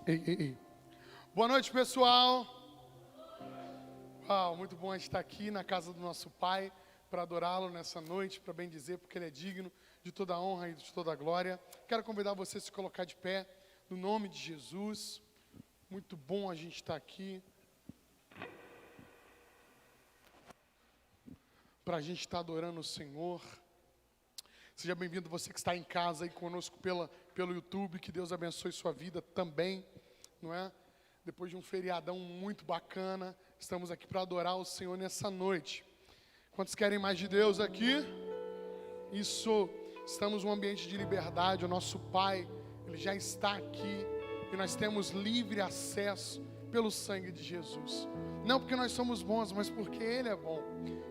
Ei, ei, ei. Boa noite, pessoal. Uau, muito bom estar aqui na casa do nosso Pai para adorá-lo nessa noite, para bem dizer, porque Ele é digno de toda a honra e de toda a glória. Quero convidar você a se colocar de pé, no nome de Jesus. Muito bom a gente estar aqui, para a gente estar adorando o Senhor. Seja bem-vindo você que está em casa aí conosco pelo YouTube, que Deus abençoe sua vida também, não é? Depois de um feriadão muito bacana, estamos aqui para adorar o Senhor nessa noite. Quantos querem mais de Deus aqui? Isso, estamos num ambiente de liberdade, o nosso Pai, Ele já está aqui, e nós temos livre acesso pelo sangue de Jesus. Não porque nós somos bons, mas porque Ele é bom.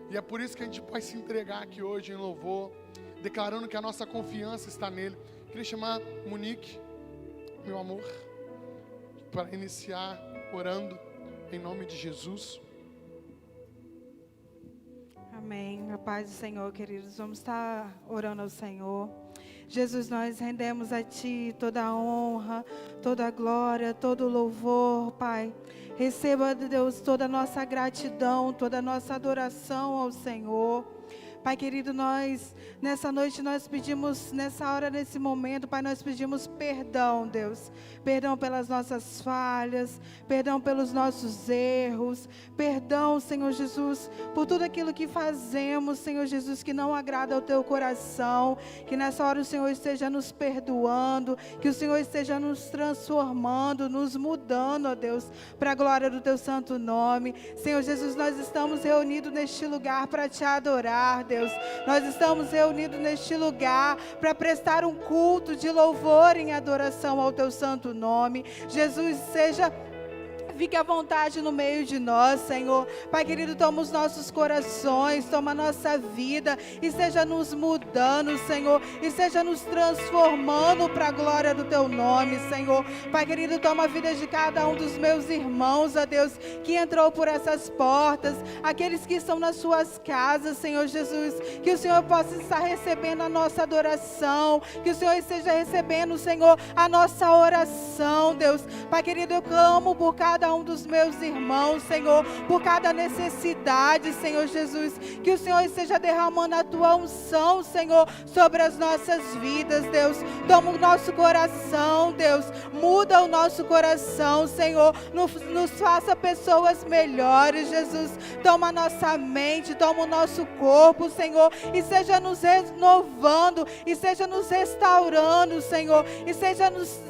E é por isso que a gente pode se entregar aqui hoje em louvor, declarando que a nossa confiança está nele. Queria chamar Monique, meu amor, para iniciar orando em nome de Jesus. Amém. A paz do Senhor, queridos. Vamos estar orando ao Senhor. Jesus, nós rendemos a Ti toda a honra, toda a glória, todo o louvor, Pai. Receba, Deus, toda a nossa gratidão, toda a nossa adoração ao Senhor. Pai querido, nessa noite nós pedimos, nessa hora, nesse momento, Pai, nós pedimos perdão, Deus. Perdão pelas nossas falhas, perdão pelos nossos erros, perdão, Senhor Jesus, por tudo aquilo que fazemos, Senhor Jesus, que não agrada ao Teu coração. Que nessa hora o Senhor esteja nos perdoando, que o Senhor esteja nos transformando, nos mudando, ó Deus, para a glória do Teu santo nome. Senhor Jesus, nós estamos reunidos neste lugar para Te adorar, Deus. Nós estamos reunidos neste lugar para prestar um culto de louvor em adoração ao Teu santo nome. Jesus, fique à vontade no meio de nós, Senhor. Pai querido, toma os nossos corações, toma a nossa vida e seja nos mudando, Senhor, e seja nos transformando para a glória do Teu nome, Senhor. Pai querido, toma a vida de cada um dos meus irmãos, ó Deus, que entrou por essas portas, aqueles que estão nas suas casas, Senhor Jesus, que o Senhor possa estar recebendo a nossa adoração, que o Senhor esteja recebendo, Senhor, a nossa oração, Deus. Pai querido, eu clamo por cada um dos meus irmãos, Senhor, por cada necessidade, Senhor Jesus, que o Senhor esteja derramando a Tua unção, Senhor, sobre as nossas vidas, Deus. Toma o nosso coração, Deus, muda o nosso coração, Senhor, nos faça pessoas melhores, Jesus. Toma a nossa mente, toma o nosso corpo, Senhor, e seja nos renovando, e seja nos restaurando, Senhor, e seja nos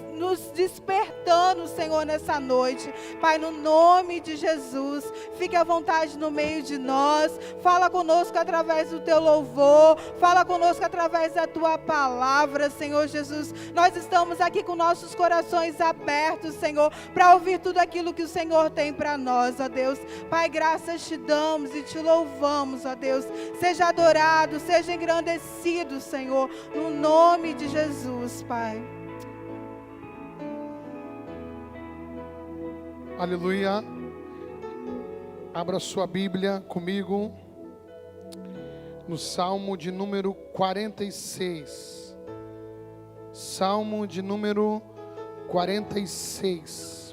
despertando, Senhor, nessa noite. Pai, no nome de Jesus, fique à vontade no meio de nós. Fala conosco através do Teu louvor, fala conosco através da Tua palavra, Senhor Jesus. Nós estamos aqui com nossos corações abertos, Senhor, para ouvir tudo aquilo que o Senhor tem para nós, ó Deus. Pai, graças Te damos e Te louvamos, ó Deus. Seja adorado, seja engrandecido, Senhor, no nome de Jesus, Pai. Aleluia. Abra sua Bíblia comigo no Salmo de número 46. Salmo de número 46.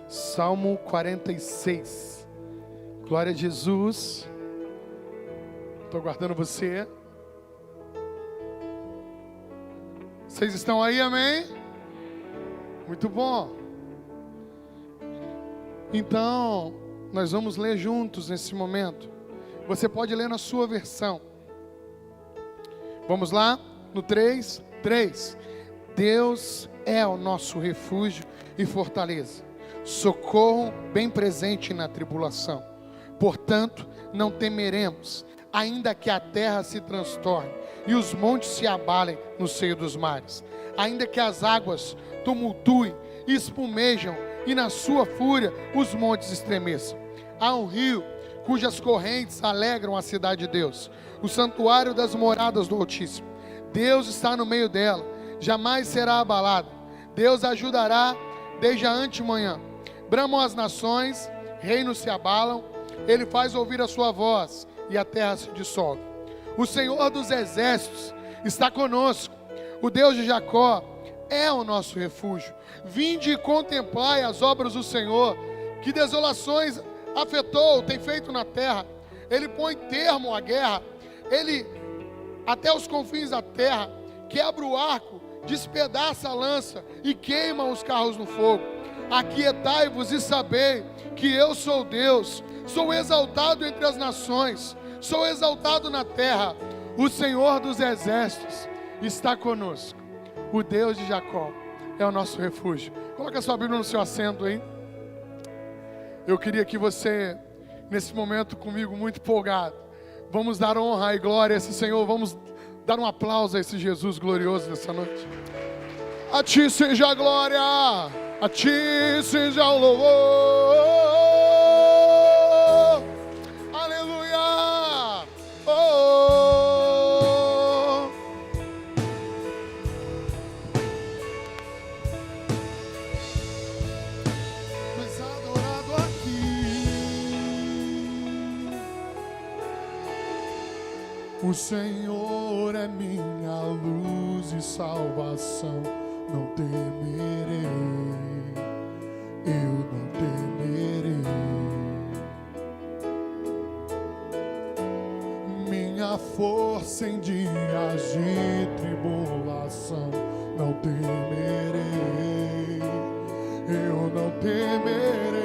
Salmo 46. Glória a Jesus. Estou aguardando você. Vocês estão aí, amém? Muito bom. Então, nós vamos ler juntos nesse momento. Você pode ler na sua versão. Vamos lá? No 3. Deus é o nosso refúgio e fortaleza, socorro bem presente na tribulação. Portanto, não temeremos, ainda que a terra se transtorne e os montes se abalem no seio dos mares, ainda que as águas tumultuem e espumejam e na sua fúria os montes estremeçam. Há um rio cujas correntes alegram a cidade de Deus, o santuário das moradas do Altíssimo. Deus está no meio dela, jamais será abalada. Deus ajudará desde a antemanhã. Bramam as nações, reinos se abalam, Ele faz ouvir a sua voz e a terra se dissolve. O Senhor dos exércitos está conosco, o Deus de Jacó é o nosso refúgio. Vinde e contemplai as obras do Senhor, que desolações afetou, tem feito na terra. Ele põe termo à guerra, Ele até os confins da terra, quebra o arco, despedaça a lança e queima os carros no fogo. Aquietai-vos e sabei que eu sou Deus, sou exaltado entre as nações, sou exaltado na terra. O Senhor dos exércitos está conosco, o Deus de Jacó é o nosso refúgio. Coloca a sua Bíblia no seu assento, hein? Eu queria que você, nesse momento comigo, muito empolgado, vamos dar honra e glória a esse Senhor, vamos dar um aplauso a esse Jesus glorioso nessa noite. A Ti seja a glória, a Ti seja o louvor, aleluia, oh. Mas adorado aqui, o Senhor é minha luz e salvação. Não temerei, eu não temerei. Minha força em dias de tribulação. Não temerei, eu não temerei.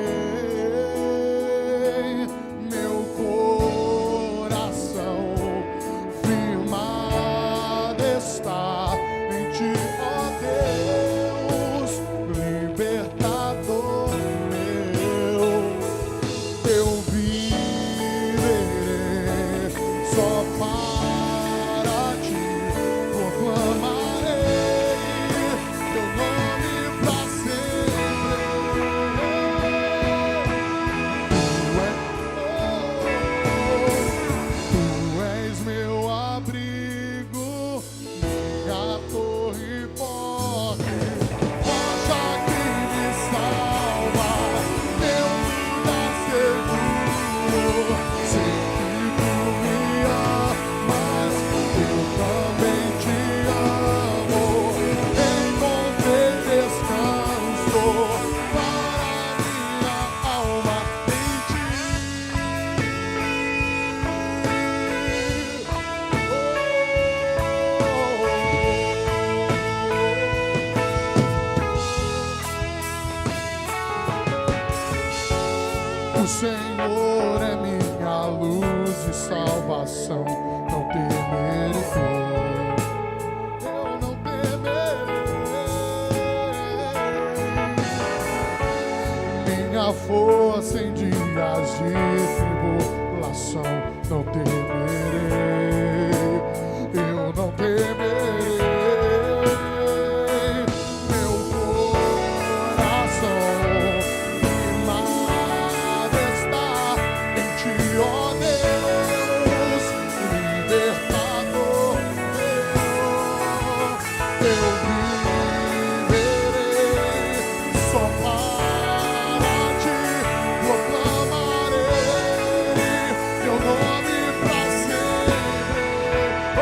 Meu coração firmado está em Ti, ó Deus, libertador meu. Eu viverei só para Ti, proclamarei Teu nome pra sempre. Tu és meu abrigo, minha torre forte, rocha que me salva, meu lugar seguro. Sei que Tu me amas, eu também Te amo. Encontrei descanso para minha alma em Ti. O Senhor é minha luz e salvação. Não temerei, eu não temerei. Minha força em dias de tribulação. Não temerei, eu não temerei. Meu coração firmado está em Ti, ó Deus, libertador meu. Eu viverei só para Ti, proclamarei Teu nome pra sempre. Oh,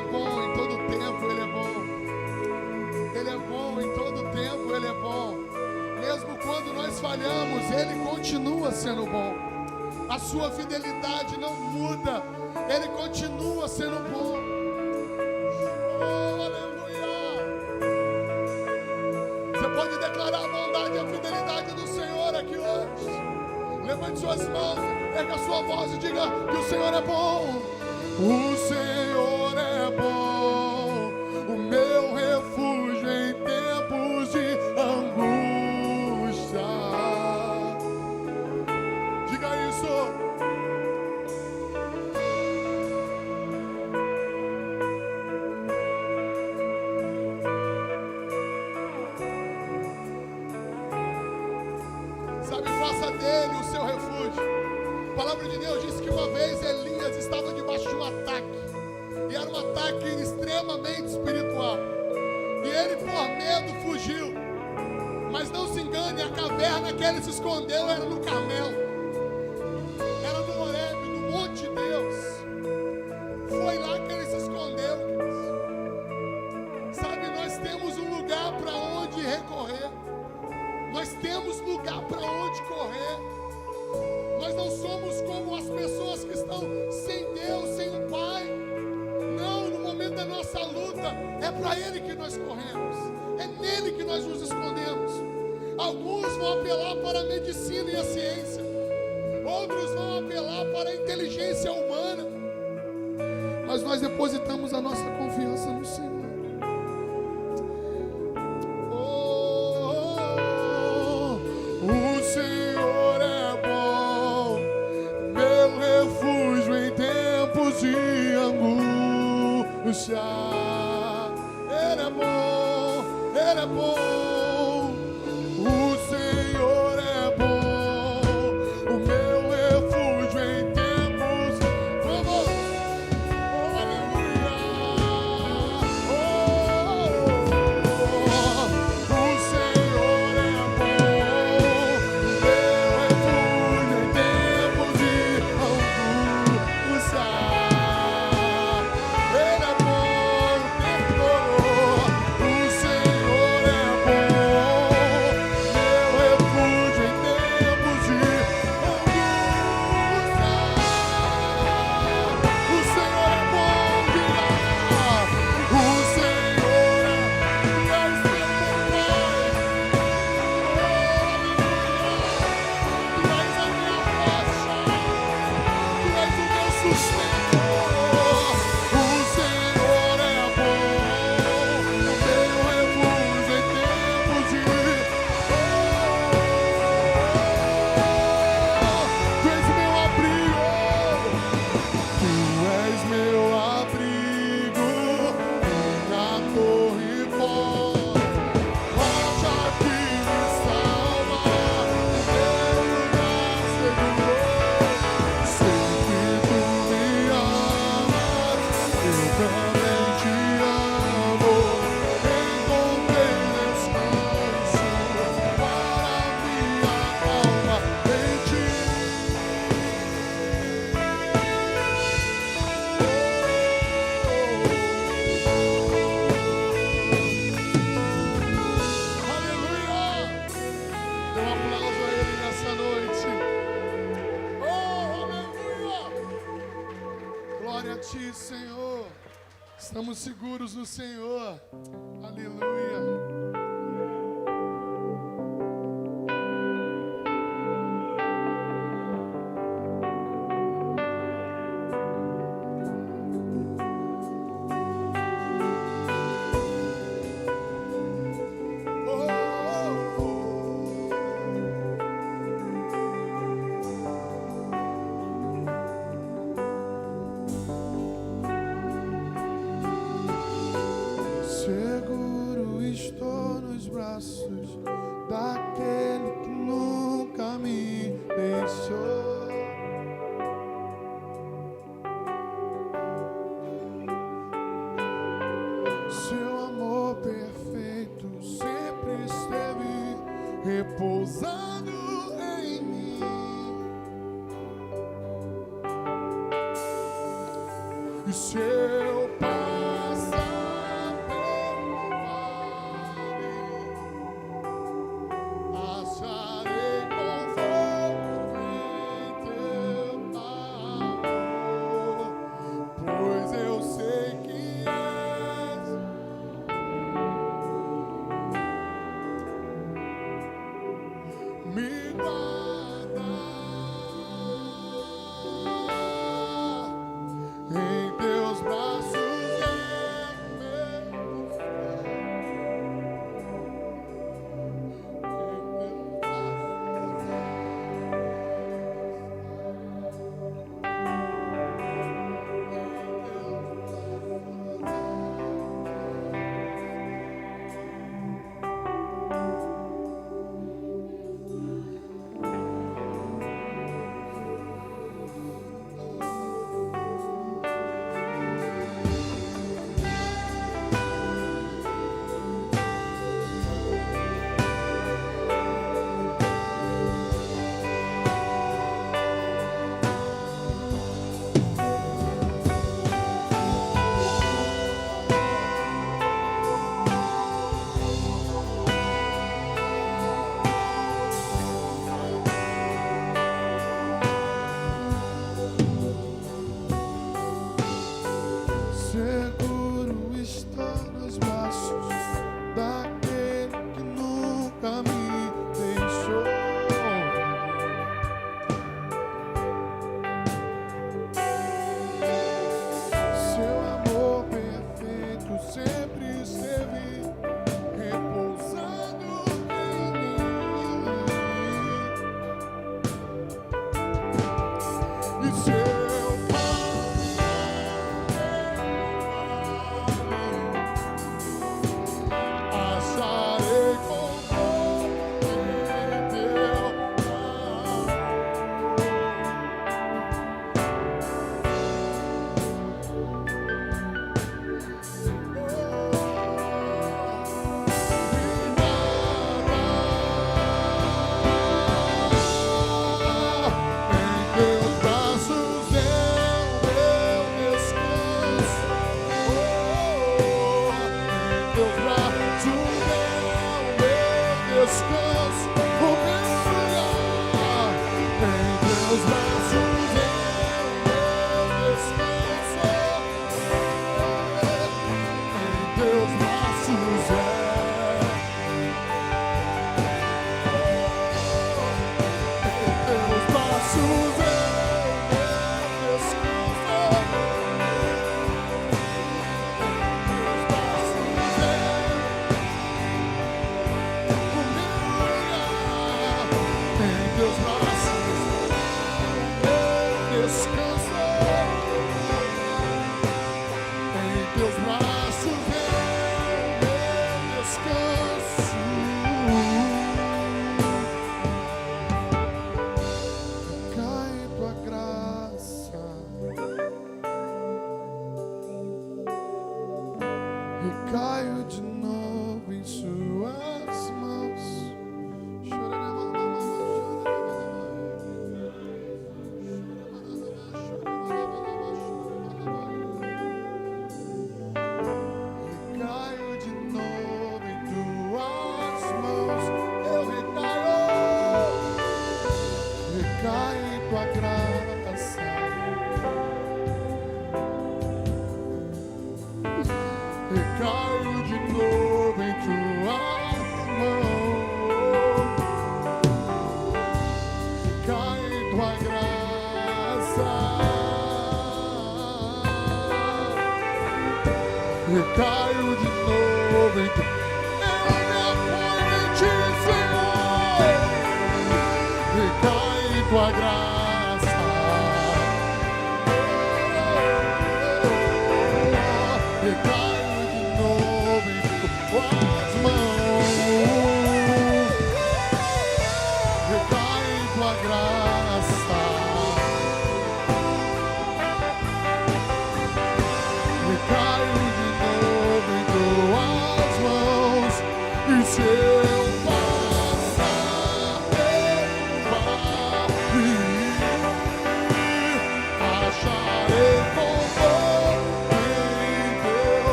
é bom em todo tempo, Ele é bom. Ele é bom em todo tempo, Ele é bom. Mesmo quando nós falhamos, Ele continua sendo bom. A sua fidelidade não muda. Ele continua sendo bom. Oh, aleluia. Você pode declarar a bondade e a fidelidade do Senhor aqui hoje. Levante suas mãos, erga sua voz e diga que o Senhor é bom. O Senhor é bom, o meu refúgio em tempos de angústia. Diga isso. Sabe, faça dele o seu refúgio. A palavra de Deus diz que uma vez Elias estava debaixo de um ataque. E era um ataque extremamente espiritual. E ele, por medo, fugiu. Mas não se engane, a caverna que ele se escondeu era no Carmelo. Era no Horebe, no Monte de Deus. Foi lá que ele se escondeu. Sabe, nós temos um lugar para onde recorrer. Nós temos lugar para onde correr. Nós não somos como as pessoas que estão sem Deus, sem o Pai. Não, no momento da nossa luta, é para Ele que nós corremos. É nele que nós nos escondemos. Alguns vão apelar para a medicina e a ciência. Outros vão apelar para a inteligência humana. Mas nós depositamos a nossa confiança no Senhor. Ele é bom, Ele é bom, o Senhor é bom, o meu refúgio em tempos, vamos, oh, aleluia, oh, o Senhor é bom, o meu refúgio em tempos de angústia. Senhor, estamos seguros no Senhor, aleluia. Seguro estou nos braços daquele que nunca me deixou. Seu amor perfeito sempre esteve repousado em mim. E seu Pai Recaio de novo em suas mãos. Recaio de novo em tuas mãos. Eu recaio. Recai em tua graça. Recaio de novo em tuas mãos. Recai em tua graça. Recaio de novo em tu. Eu me apoio em ti, Senhor. Recai em tua graça. Recaio de novo em tuas mãos. Recai em tua graça. Recaio de novo em tuas mãos.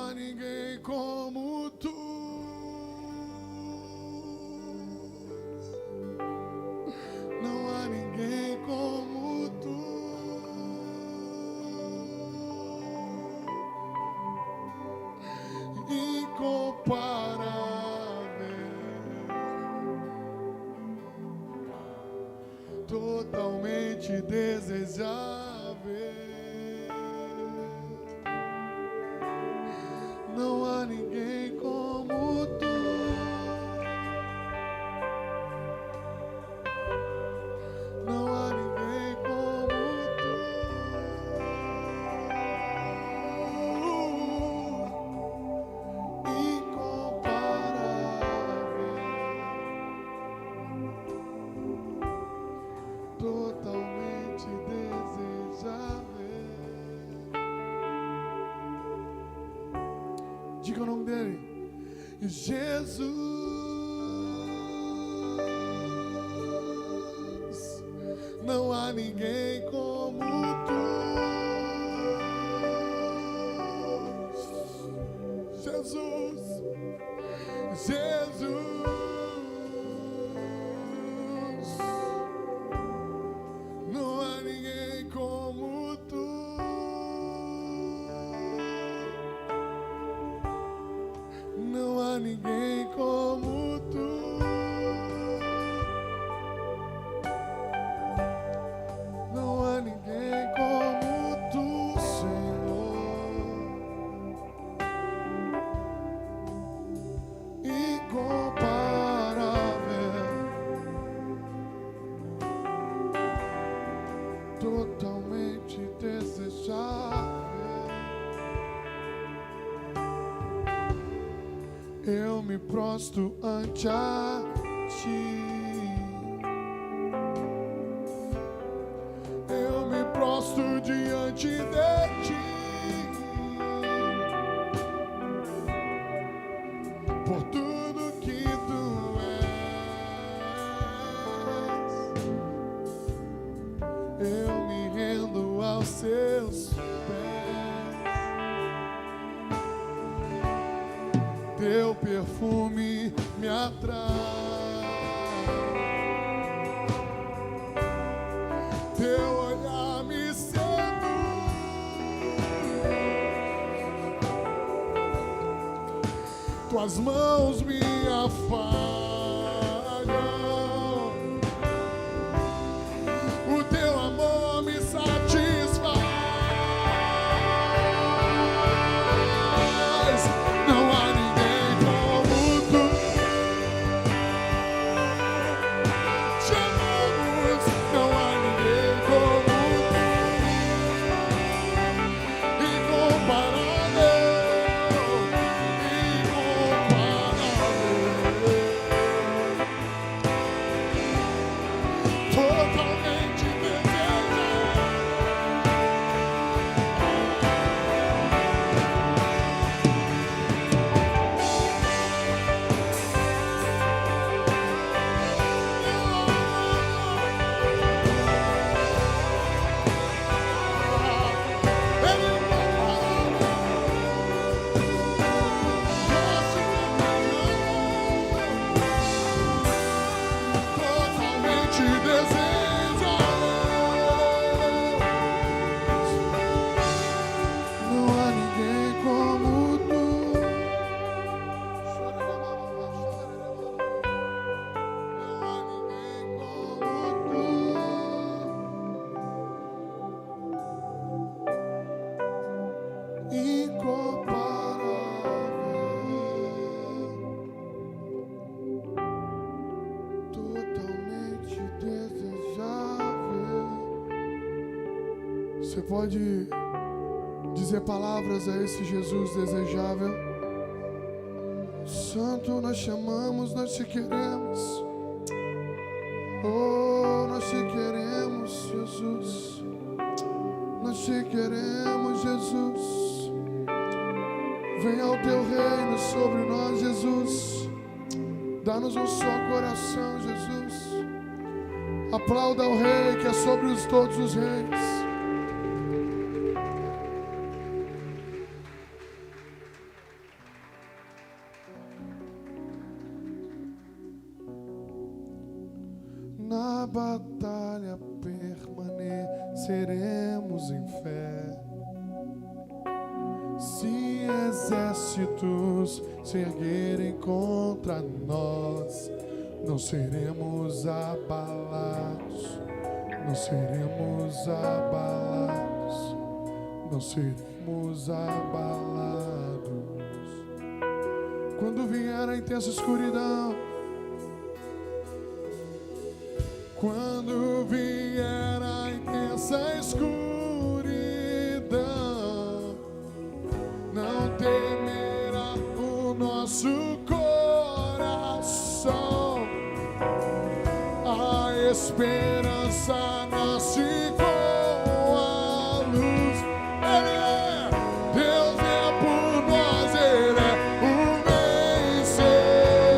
há ninguém como tu. Não há ninguém como tu. Incomparável, totalmente desejável. Não há ninguém como tu. Não há ninguém como tu. Incomparável, totalmente desejável. Diga o nome dele. Jesus. Não há ninguém como tu. Jesus. Jesus. Não há ninguém como tu. Não há ninguém como tu. Não há ninguém como tu, Senhor. Incomparável, totalmente desejável. Eu me prostro ante a ti. Eu me prostro diante de ti. Por tudo que tu és, eu me rendo aos seus pés. Teu perfume me atrai. Teu olhar me seduz. Tuas mãos me afagam. O teu amor me satisfaz. Não há ninguém como tu. Jesus, não há ninguém como tu. Incomparável, incomparável, totalmente desejável. Totalmente desejável. Não há ninguém como tu. Não há ninguém como tu. Incomparável, totalmente desejável. Você pode dizer palavras a esse Jesus desejável? Santo, nós te amamos, nós te queremos. Oh, nós te queremos, Jesus. Nós te queremos, Jesus. Venha o teu reino sobre nós, Jesus. Dá-nos um só coração, Jesus. Aplauda o Rei que é sobre todos os reis. Na batalha permaneceremos em fé. Se exércitos se erguerem contra nós, não seremos abalados, não seremos abalados, não seremos abalados. Quando vier a intensa escuridão, quando vier a intensa escuridão, não temerá o nosso coração. A esperança nasce com a luz. Ele é, Deus é por nós, Ele é o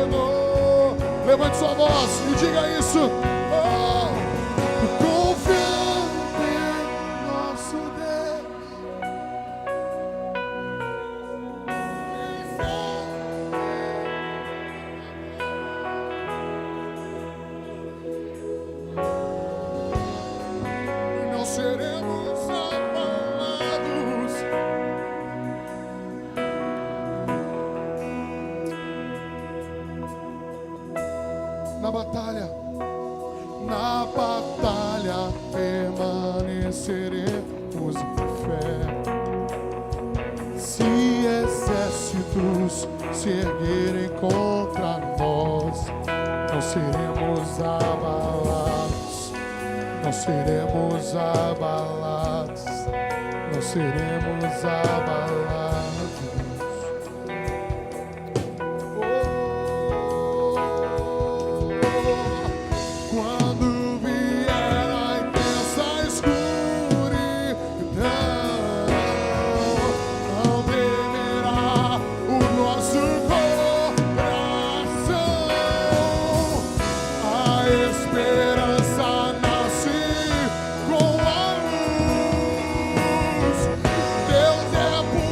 vencedor. Levante sua voz e diga isso. Seremos abalados. Na batalha permaneceremos em fé. Se exércitos se erguerem contra nós, não seremos abalados. Não seremos abalados, não seremos abalados. Quando vier a intensa escuridão, não temerá o nosso coração. A esperança com a luz, Deus é por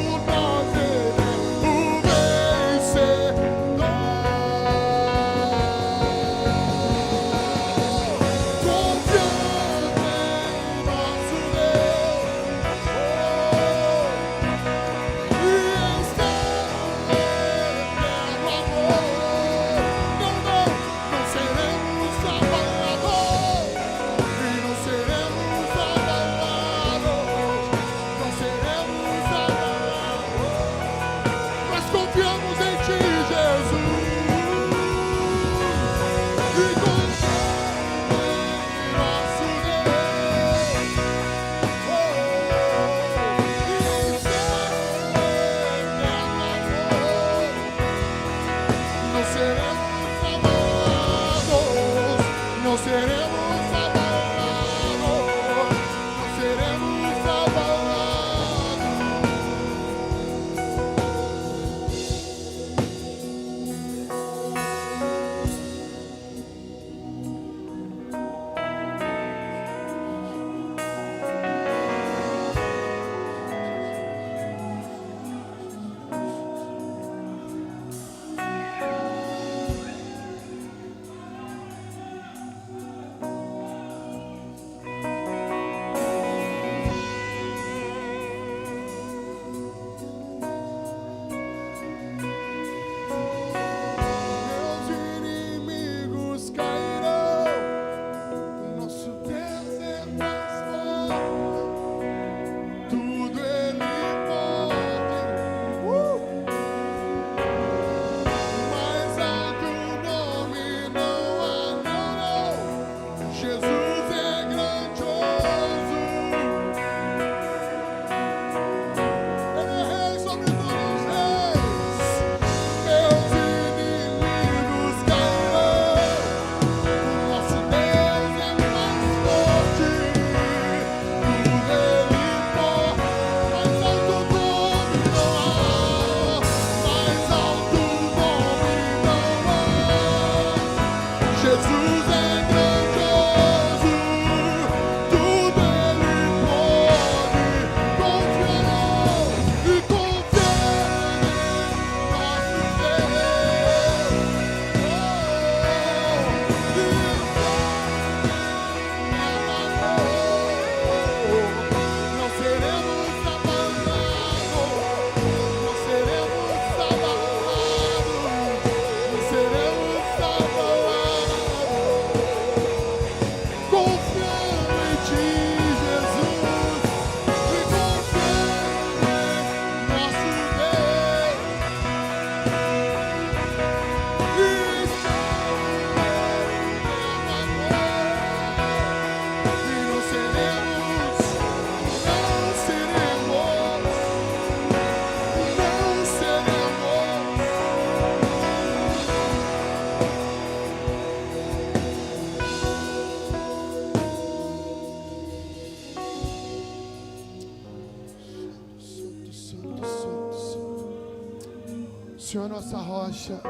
Senhor é nossa rocha,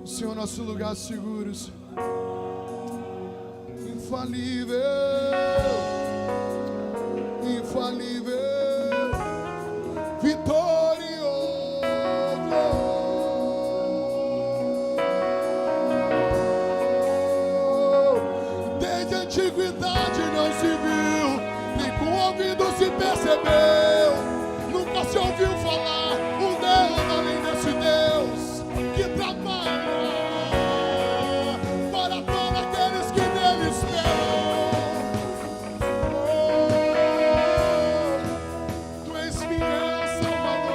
o Senhor é nosso lugar seguro, infalível, infalível, vitorioso. Desde a antiguidade não se viu, nem com o ouvido se percebeu, nunca se ouviu falar um Deus além desse Deus que trabalha para todos aqueles que nele esperam. Tu és fiel, Salvador.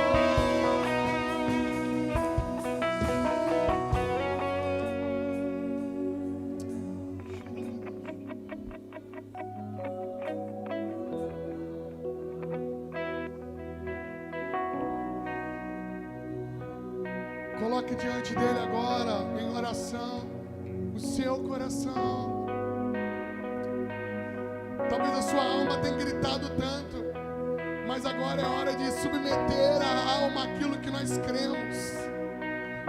Coloque diante dele agora, em oração, o seu coração. Talvez a sua alma tenha gritado tanto, mas agora é hora de submeter a alma àquilo que nós cremos.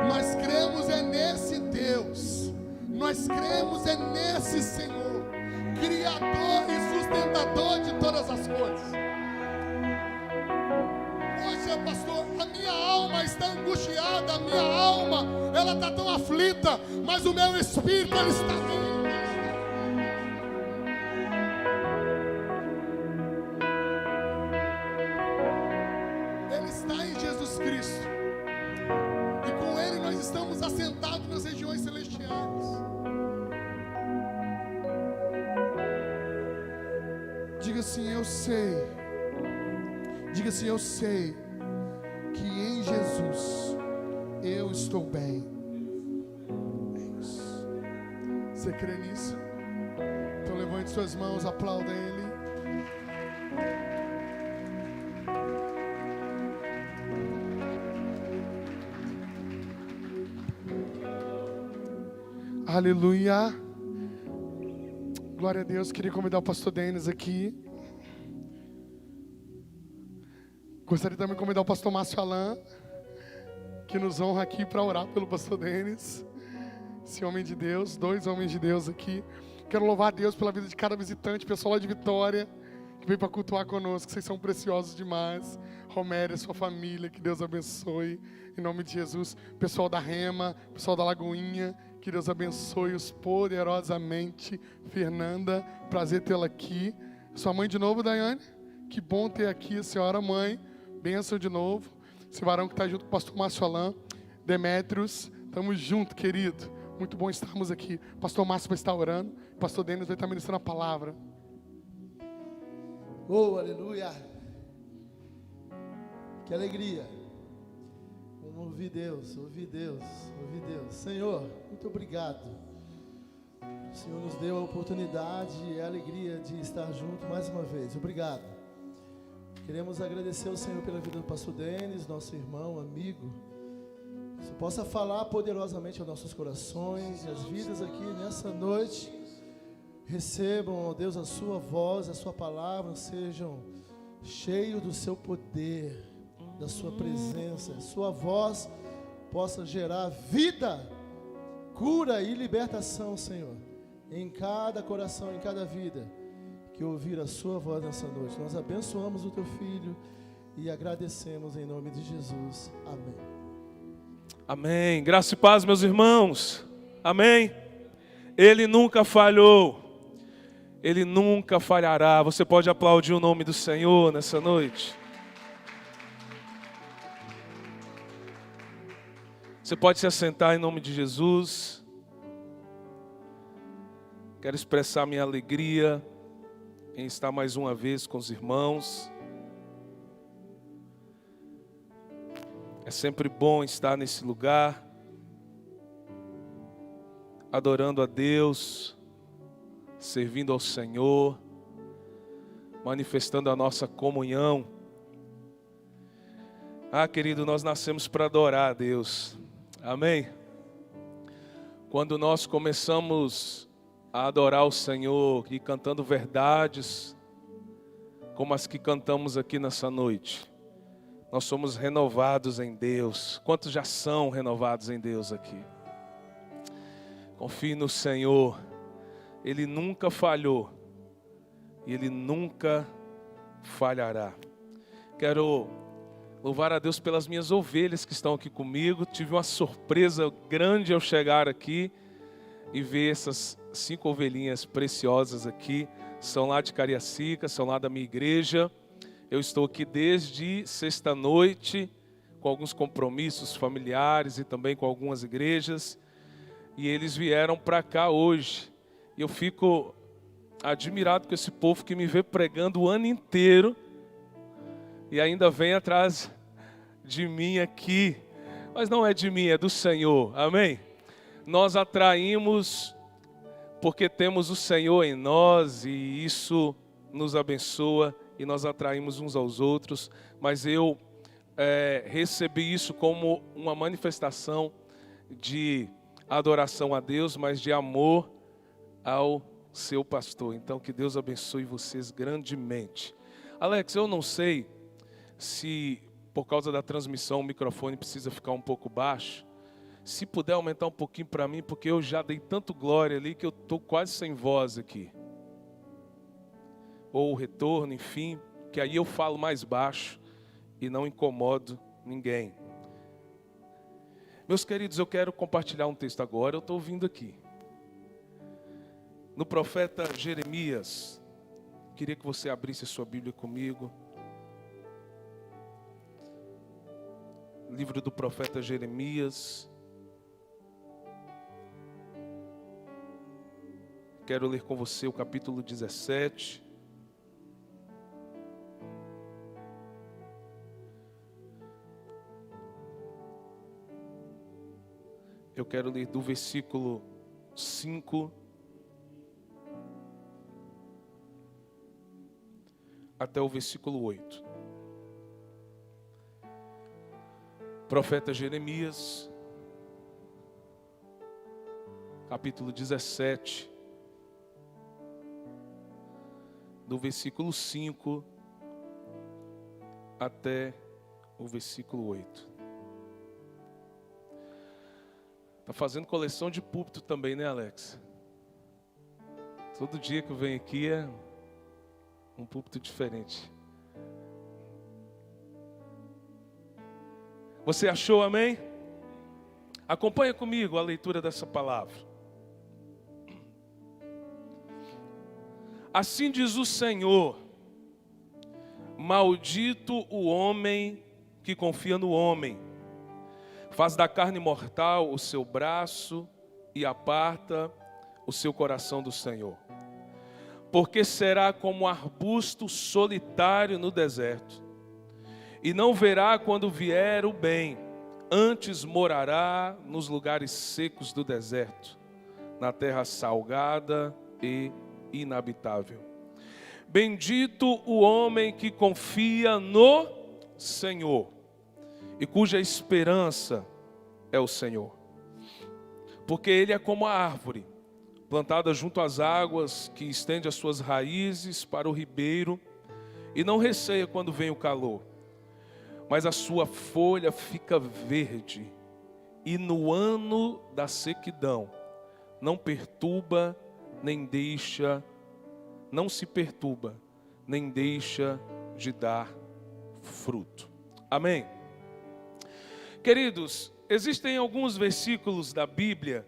Nós cremos é nesse Deus, nós cremos é nesse Senhor, Criador e sustentador de todas as coisas. Poxa, pastor, a minha alma está angustiada, a minha alma, ela está tão aflita, mas o meu espírito, ele está vivo. Ele está em Jesus Cristo, e com Ele nós estamos assentados nas regiões celestiais. Diga assim, eu sei. Diga assim, eu sei que em Jesus eu estou bem. É isso. Você crê nisso? Então levante suas mãos, aplauda Ele. Aleluia. Glória a Deus. Queria convidar o pastor Denis aqui. Gostaria também de convidar o pastor Márcio Alain, que nos honra aqui para orar pelo pastor Denis. Esse homem de Deus, 2 homens de Deus aqui. Quero louvar a Deus pela vida de cada visitante, pessoal lá de Vitória, que veio para cultuar conosco. Vocês são preciosos demais. Romério, sua família, que Deus abençoe. Em nome de Jesus. Pessoal da Rema, pessoal da Lagoinha, que Deus abençoe-os poderosamente. Fernanda, prazer tê-la aqui. Sua mãe de novo, Daiane? Que bom ter aqui a senhora mãe. Bênção de novo. Esse varão que está junto com o pastor Márcio Alain. Demétrios, estamos juntos, querido. Muito bom estarmos aqui. O pastor Márcio vai estar orando. O pastor Denis vai estar ministrando a palavra. Oh, aleluia. Que alegria. Vamos ouvir Deus, ouvir Deus, ouvir Deus. Senhor, muito obrigado. O Senhor nos deu a oportunidade e a alegria de estar junto mais uma vez. Obrigado. Queremos agradecer ao Senhor pela vida do pastor Denis, nosso irmão, amigo. Que você possa falar poderosamente aos nossos corações e as vidas aqui nessa noite. Recebam, ó Deus, a sua voz, a sua palavra, sejam cheios do seu poder, da sua presença. A sua voz possa gerar vida, cura e libertação, Senhor, em cada coração, em cada vida que ouvir a sua voz nessa noite. Nós abençoamos o teu filho e agradecemos em nome de Jesus. Amém. Amém. Graça e paz, meus irmãos. Amém. Ele nunca falhou. Ele nunca falhará. Você pode aplaudir o nome do Senhor nessa noite. Você pode se assentar em nome de Jesus. Quero expressar minha alegria em estar mais uma vez com os irmãos. É sempre bom estar nesse lugar, adorando a Deus, servindo ao Senhor, manifestando a nossa comunhão. Ah, querido, nós nascemos para adorar a Deus. Amém? Quando nós começamos a adorar o Senhor e cantando verdades, como as que cantamos aqui nessa noite, nós somos renovados em Deus. Quantos já são renovados em Deus aqui? Confie no Senhor. Ele nunca falhou. E Ele nunca falhará. Quero louvar a Deus pelas minhas ovelhas que estão aqui comigo. Tive uma surpresa grande ao chegar aqui e ver essas 5 ovelhinhas preciosas aqui. São lá de Cariacica, são lá da minha igreja. Eu estou aqui desde sexta-noite, com alguns compromissos familiares e também com algumas igrejas. E eles vieram para cá hoje. E eu fico admirado com esse povo que me vê pregando o ano inteiro. E ainda vem atrás de mim aqui. Mas não é de mim, é do Senhor. Amém? Nós atraímos porque temos o Senhor em nós e isso nos abençoa. E nós atraímos uns aos outros, mas eu recebi isso como uma manifestação de adoração a Deus, mas de amor ao seu pastor. Então que Deus abençoe vocês grandemente. Alex, eu não sei se por causa da transmissão o microfone precisa ficar um pouco baixo. Se puder aumentar um pouquinho para mim, porque eu já dei tanto glória ali que eu estou quase sem voz aqui. Ou o retorno, enfim, que aí eu falo mais baixo e não incomodo ninguém. Meus queridos, eu quero compartilhar um texto agora, eu estou ouvindo aqui. No profeta Jeremias, queria que você abrisse a sua Bíblia comigo. Livro do profeta Jeremias. Quero ler com você o capítulo 17. Eu quero ler do versículo 5 até o versículo 8. Profeta Jeremias, capítulo 17, do versículo 5 até o versículo 8. Está fazendo coleção de púlpito também, né, Alex? Todo dia que eu venho aqui é um púlpito diferente. Você achou, amém? Acompanha comigo a leitura dessa palavra. Assim diz o Senhor: maldito o homem que confia no homem, faz da carne mortal o seu braço e aparta o seu coração do Senhor. Porque será como um arbusto solitário no deserto, e não verá quando vier o bem, antes morará nos lugares secos do deserto, na terra salgada e inabitável. Bendito o homem que confia no Senhor, e cuja esperança é o Senhor. Porque ele é como a árvore, plantada junto às águas, que estende as suas raízes para o ribeiro, e não receia quando vem o calor. Mas a sua folha fica verde, e no ano da sequidão não se perturba, nem deixa de dar fruto. Amém? Queridos, existem alguns versículos da Bíblia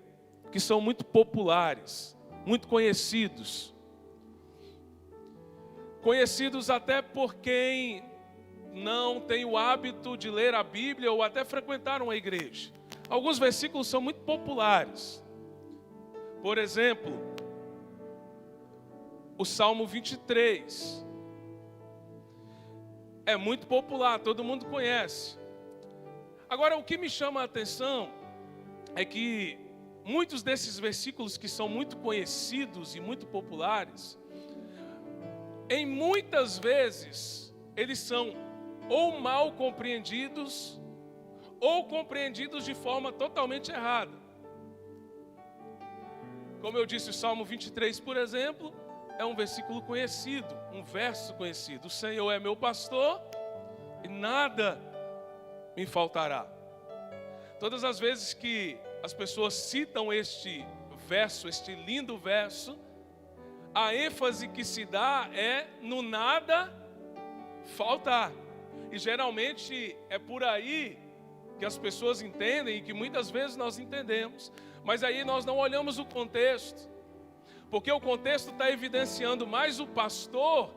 que são muito populares, muito conhecidos. Conhecidos até por quem não tem o hábito de ler a Bíblia ou até frequentaram a igreja. Alguns versículos são muito populares. Por exemplo, o Salmo 23. É muito popular, todo mundo conhece. Agora, o que me chama a atenção é que muitos desses versículos que são muito conhecidos e muito populares, em muitas vezes, eles são ou mal compreendidos, ou compreendidos de forma totalmente errada. Como eu disse, o Salmo 23, por exemplo, é um versículo conhecido, um verso conhecido. O Senhor é meu pastor e nada me faltará. Todas as vezes que as pessoas citam este verso, este lindo verso, a ênfase que se dá é no nada faltar. E geralmente é por aí que as pessoas entendem e que muitas vezes nós entendemos. Mas aí nós não olhamos o contexto. Porque o contexto está evidenciando mais o pastor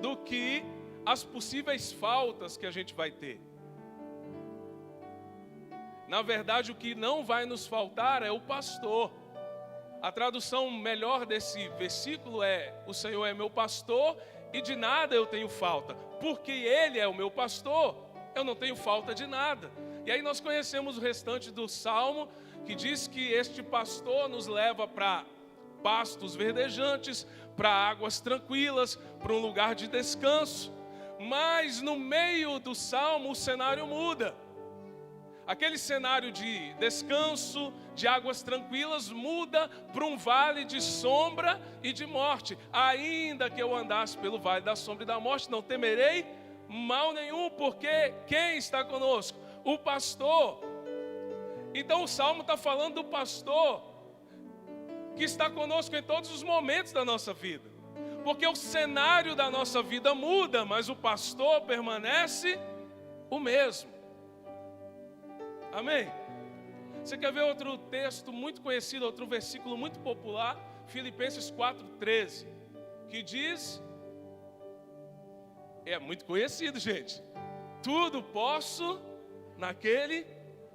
do que as possíveis faltas que a gente vai ter. Na verdade, o que não vai nos faltar é o pastor. A tradução melhor desse versículo é: o Senhor é meu pastor e de nada eu tenho falta. Porque Ele é o meu pastor, eu não tenho falta de nada. E aí nós conhecemos o restante do Salmo, que diz que este pastor nos leva para pastos verdejantes, para águas tranquilas, para um lugar de descanso. Mas no meio do Salmo o cenário muda. Aquele cenário de descanso, de águas tranquilas, muda para um vale de sombra e de morte. Ainda que eu andasse pelo vale da sombra e da morte, não temerei mal nenhum, porque quem está conosco? O pastor. Então o Salmo está falando do pastor que está conosco em todos os momentos da nossa vida. Porque o cenário da nossa vida muda, mas o pastor permanece o mesmo. Amém? Você quer ver outro texto muito conhecido, outro versículo muito popular? Filipenses 4,13, que diz, é muito conhecido, gente: tudo posso naquele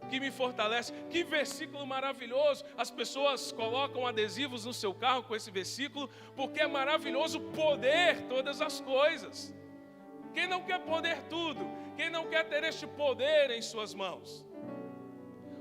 que me fortalece. Que versículo maravilhoso! As pessoas colocam adesivos no seu carro com esse versículo, porque é maravilhoso poder todas as coisas. Quem não quer poder tudo? Quem não quer ter este poder em suas mãos?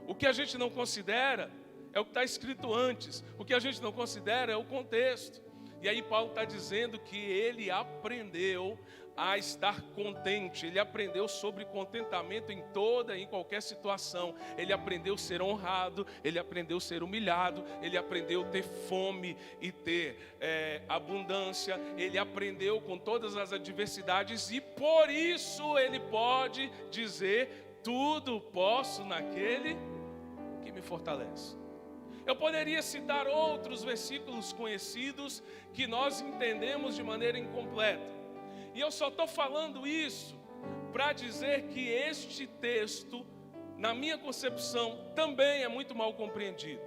O que a gente não considera é o que está escrito antes. O que a gente não considera é o contexto. E aí Paulo está dizendo que ele aprendeu a estar contente. Ele aprendeu sobre contentamento em toda e em qualquer situação. Ele aprendeu a ser honrado, ele aprendeu a ser humilhado, ele aprendeu a ter fome e ter abundância. Ele aprendeu com todas as adversidades e por isso ele pode dizer: tudo posso naquele que me fortalece. Eu poderia citar outros versículos conhecidos que nós entendemos de maneira incompleta. E eu só estou falando isso para dizer que este texto, na minha concepção, também é muito mal compreendido.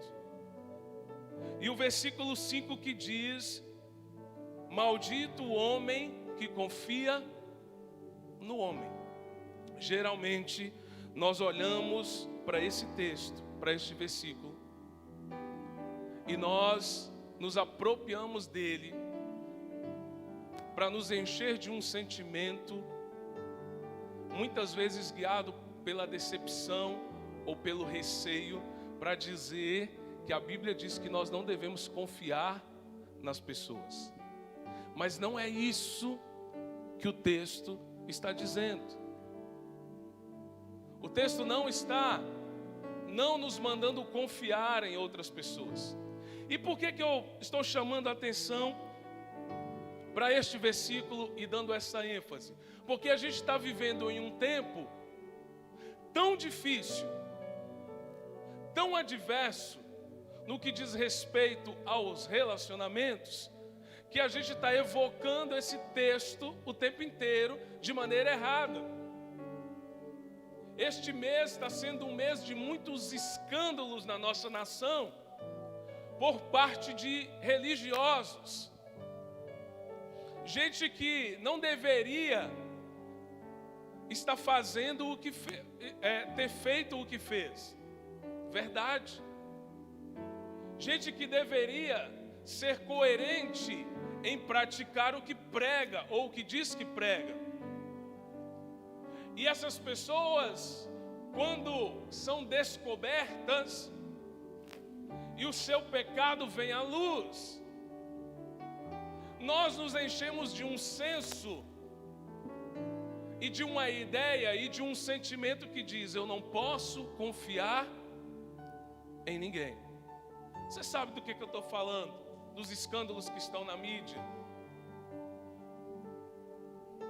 E o versículo 5 que diz: maldito o homem que confia no homem. Geralmente nós olhamos para esse texto, para este versículo, e nós nos apropriamos dele para nos encher de um sentimento, muitas vezes guiado pela decepção ou pelo receio, para dizer que a Bíblia diz que nós não devemos confiar nas pessoas. Mas não é isso que o texto está dizendo. O texto não está nos mandando confiar em outras pessoas. E por que eu estou chamando a atenção para este versículo e dando essa ênfase? Porque a gente está vivendo em um tempo tão difícil, tão adverso no que diz respeito aos relacionamentos, que a gente está evocando esse texto o tempo inteiro de maneira errada. Este mês está sendo um mês de muitos escândalos na nossa nação, por parte de religiosos. Gente que não deveria estar fazendo o que ter feito o que fez. Verdade. Gente que deveria ser coerente em praticar o que prega ou o que diz que prega. E essas pessoas, quando são descobertas e o seu pecado vem à luz, nós nos enchemos de um senso e de uma ideia e de um sentimento que diz: eu não posso confiar em ninguém. Você sabe do que eu estou falando? Dos escândalos que estão na mídia.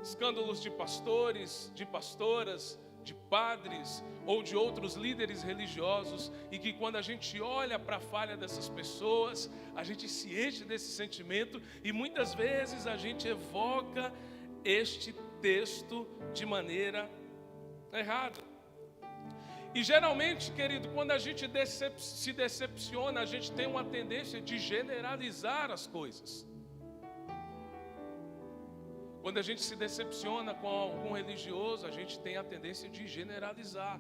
Escândalos de pastores, de pastoras, de padres ou de outros líderes religiosos, e que quando a gente olha para a falha dessas pessoas, a gente se enche desse sentimento e muitas vezes a gente evoca este texto de maneira errada. E geralmente, querido, quando a gente se decepciona, a gente tem uma tendência de generalizar as coisas. Quando a gente se decepciona com algum religioso, a gente tem a tendência de generalizar.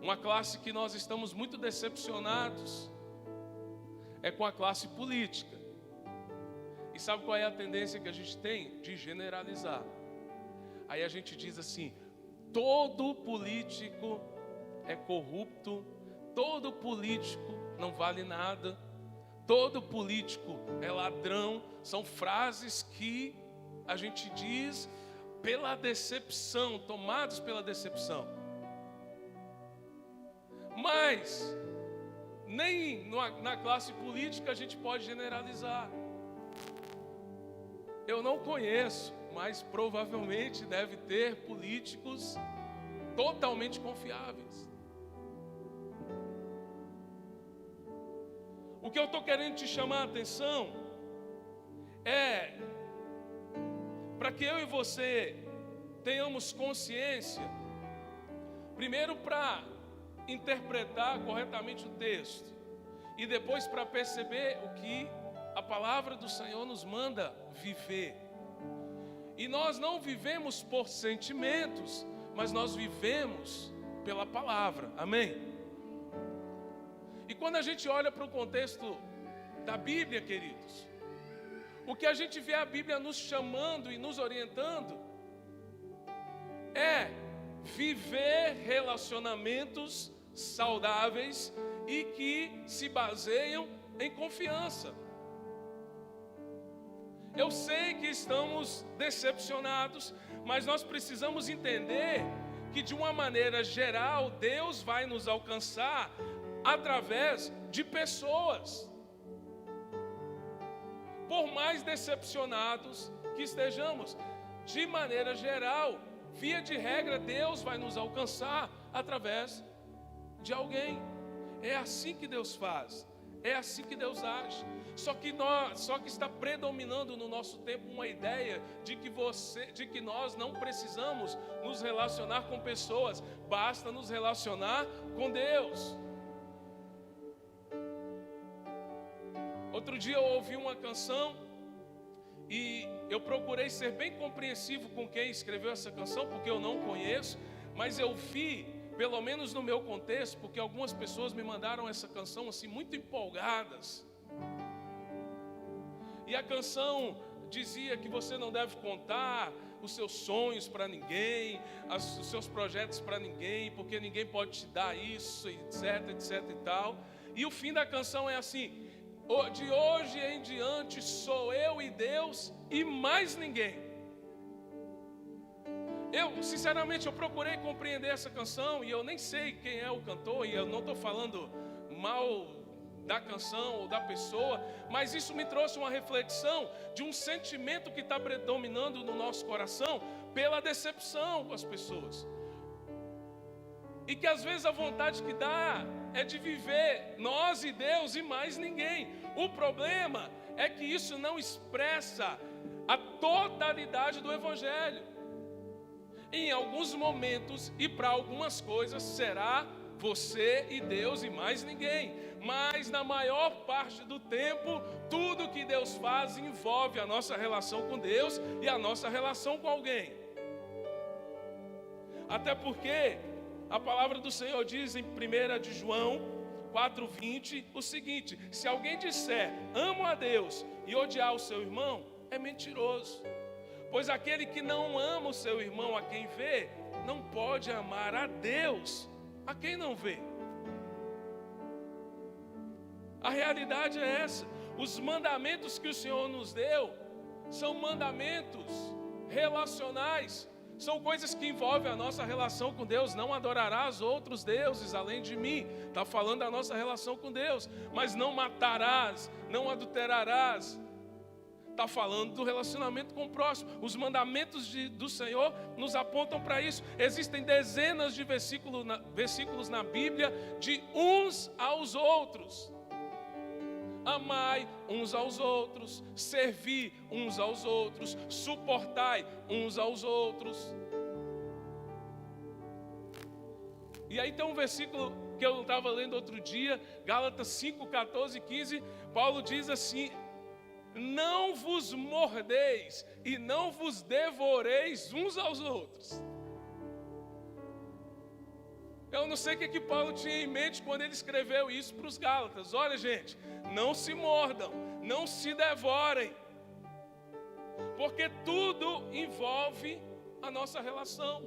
Uma classe que nós estamos muito decepcionados é com a classe política. E sabe qual é a tendência que a gente tem? De generalizar. Aí a gente diz assim: todo político é corrupto, todo político não vale nada, todo político é ladrão. São frases que a gente diz pela decepção, tomados pela decepção. Mas nem na classe política a gente pode generalizar. Eu não conheço, mas provavelmente deve ter políticos totalmente confiáveis. O que eu estou querendo te chamar a atenção é para que eu e você tenhamos consciência, primeiro para interpretar corretamente o texto, e depois para perceber o que a palavra do Senhor nos manda viver. E nós não vivemos por sentimentos, mas nós vivemos pela palavra, amém? E quando a gente olha para o contexto da Bíblia, queridos, o que a gente vê a Bíblia nos chamando e nos orientando é viver relacionamentos saudáveis e que se baseiam em confiança. Eu sei que estamos decepcionados, mas nós precisamos entender que de uma maneira geral Deus vai nos alcançar através de pessoas. Por mais decepcionados que estejamos, de maneira geral, via de regra, Deus vai nos alcançar através de alguém. É assim que Deus faz, é assim que Deus age. Só que está predominando no nosso tempo uma ideia de que nós não precisamos nos relacionar com pessoas, basta nos relacionar com Deus. Outro dia eu ouvi uma canção e eu procurei ser bem compreensivo com quem escreveu essa canção, porque eu não conheço, mas eu vi, pelo menos no meu contexto, porque algumas pessoas me mandaram essa canção assim muito empolgadas. E a canção dizia que você não deve contar os seus sonhos para ninguém, os seus projetos para ninguém, porque ninguém pode te dar isso, etc, etc e tal. E o fim da canção é assim: de hoje em diante sou eu e Deus e mais ninguém. Sinceramente, eu procurei compreender essa canção e eu nem sei quem é o cantor, e eu não estou falando mal da canção ou da pessoa, mas isso me trouxe uma reflexão de um sentimento que está predominando no nosso coração pela decepção com as pessoas. E que às vezes a vontade que dá é de viver nós e Deus e mais ninguém. O problema é que isso não expressa a totalidade do Evangelho. Em alguns momentos e para algumas coisas será você e Deus e mais ninguém. Mas na maior parte do tempo, tudo que Deus faz envolve a nossa relação com Deus e a nossa relação com alguém. Até porque a palavra do Senhor diz em 1 de João 4:20 o seguinte: se alguém disser amo a Deus e odiar o seu irmão, é mentiroso. Pois aquele que não ama o seu irmão a quem vê, não pode amar a Deus a quem não vê. A realidade é essa. Os mandamentos que o Senhor nos deu são mandamentos relacionais. São coisas que envolvem a nossa relação com Deus. Não adorarás outros deuses além de mim. Está falando da nossa relação com Deus. Mas não matarás, não adulterarás. está falando do relacionamento com o próximo. Os mandamentos do Senhor nos apontam para isso. Existem dezenas de versículos na Bíblia de uns aos outros. Amai uns aos outros, servi uns aos outros, suportai uns aos outros. E aí tem um versículo que eu estava lendo outro dia, Gálatas 5, 14 e 15, Paulo diz assim: não vos mordeis e não vos devoreis uns aos outros. Eu não sei o que Paulo tinha em mente quando ele escreveu isso para os Gálatas. Olha, gente, não se mordam, não se devorem, porque tudo envolve a nossa relação.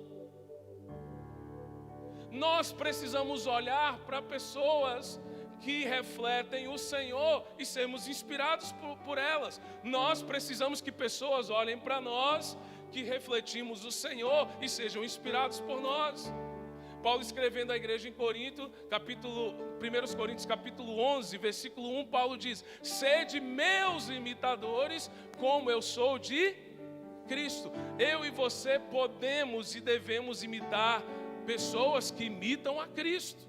Nós precisamos olhar para pessoas que refletem o Senhor e sermos inspirados por elas. Nós precisamos que pessoas olhem para nós, que refletimos o Senhor e sejam inspirados por nós. Paulo escrevendo à igreja em Corinto, 1 Coríntios capítulo 11, versículo 1, Paulo diz: sede meus imitadores, como eu sou de Cristo. Eu e você podemos e devemos imitar pessoas que imitam a Cristo.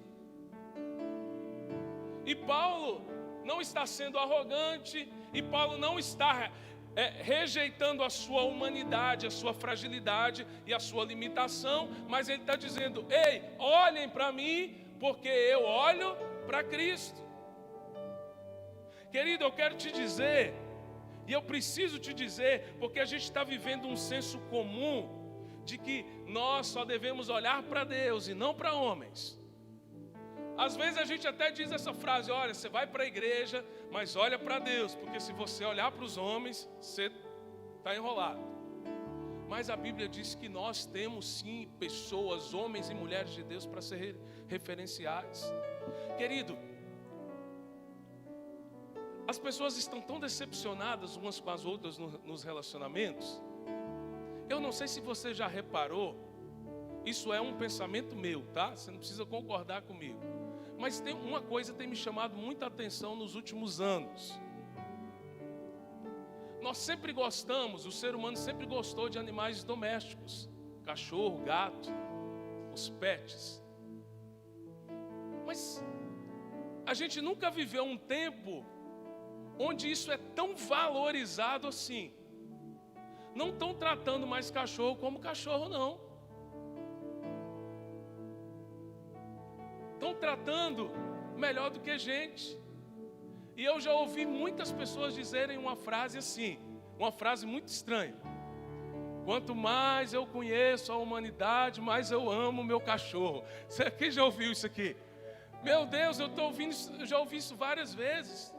E Paulo não está sendo arrogante, e Paulo não está rejeitando a sua humanidade, a sua fragilidade e a sua limitação, mas ele está dizendo: ei, olhem para mim, porque eu olho para Cristo. Querido, eu quero te dizer, e eu preciso te dizer, porque a gente está vivendo um senso comum de que nós só devemos olhar para Deus e não para homens. Às vezes a gente até diz essa frase: olha, você vai para a igreja, mas olha para Deus, porque se você olhar para os homens, você está enrolado. Mas a Bíblia diz que nós temos sim pessoas, homens e mulheres de Deus para ser referenciais. Querido, as pessoas estão tão decepcionadas umas com as outras nos relacionamentos. Eu não sei se você já reparou, isso é um pensamento meu, tá? Você não precisa concordar comigo. Mas tem uma coisa que tem me chamado muita atenção nos últimos anos. Nós sempre gostamos, o ser humano sempre gostou de animais domésticos. Cachorro, gato, os pets. Mas a gente nunca viveu um tempo onde isso é tão valorizado assim. Não estão tratando mais cachorro como cachorro, não. Estão tratando melhor do que gente. E eu já ouvi muitas pessoas dizerem uma frase assim, uma frase muito estranha: quanto mais eu conheço a humanidade, mais eu amo o meu cachorro. Quem já ouviu isso aqui? Meu Deus, eu já ouvi isso várias vezes.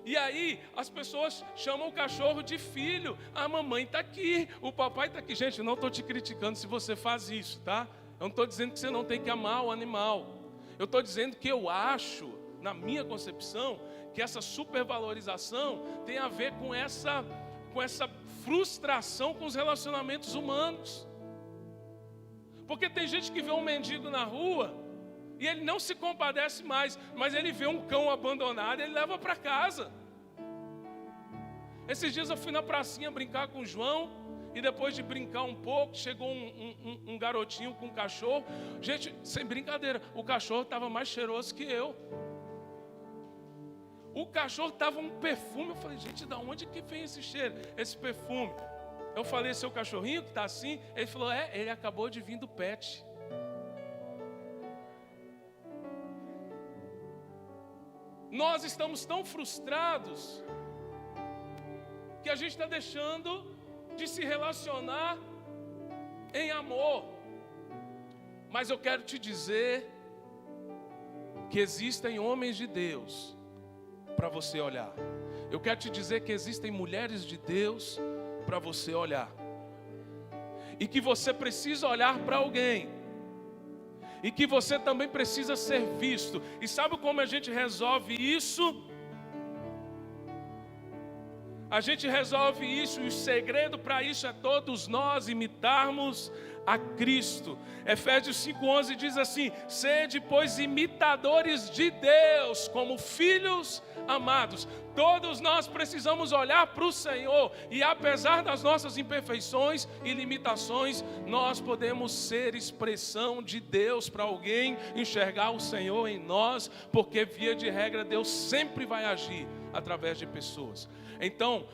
E aí as pessoas chamam o cachorro de filho. A mamãe está aqui, o papai está aqui. Gente, eu não estou te criticando se você faz isso, tá? Eu não estou dizendo que você não tem que amar o animal. Eu estou dizendo que eu acho, na minha concepção, que essa supervalorização tem a ver com essa frustração com os relacionamentos humanos. Porque tem gente que vê um mendigo na rua e ele não se compadece mais, mas ele vê um cão abandonado e ele leva para casa. Esses dias eu fui na pracinha brincar com o João, e depois de brincar um pouco, chegou um garotinho com um cachorro. Gente, sem brincadeira, o cachorro estava mais cheiroso que eu. O cachorro estava um perfume. Eu falei: gente, de onde que vem esse cheiro, esse perfume? Eu falei: seu cachorrinho que está assim? Ele falou: ele acabou de vir do pet. Nós estamos tão frustrados que a gente está deixando de se relacionar em amor. Mas eu quero te dizer que existem homens de Deus para você olhar. Eu quero te dizer que existem mulheres de Deus para você olhar. E que você precisa olhar para alguém. E que você também precisa ser visto. E sabe como a gente resolve isso? A gente resolve isso, e o segredo para isso é todos nós imitarmos a Cristo. Efésios 5:11 diz assim: sede, pois, imitadores de Deus, como filhos amados. Todos nós precisamos olhar para o Senhor, e apesar das nossas imperfeições e limitações, nós podemos ser expressão de Deus para alguém enxergar o Senhor em nós, porque via de regra Deus sempre vai agir através de pessoas. Então,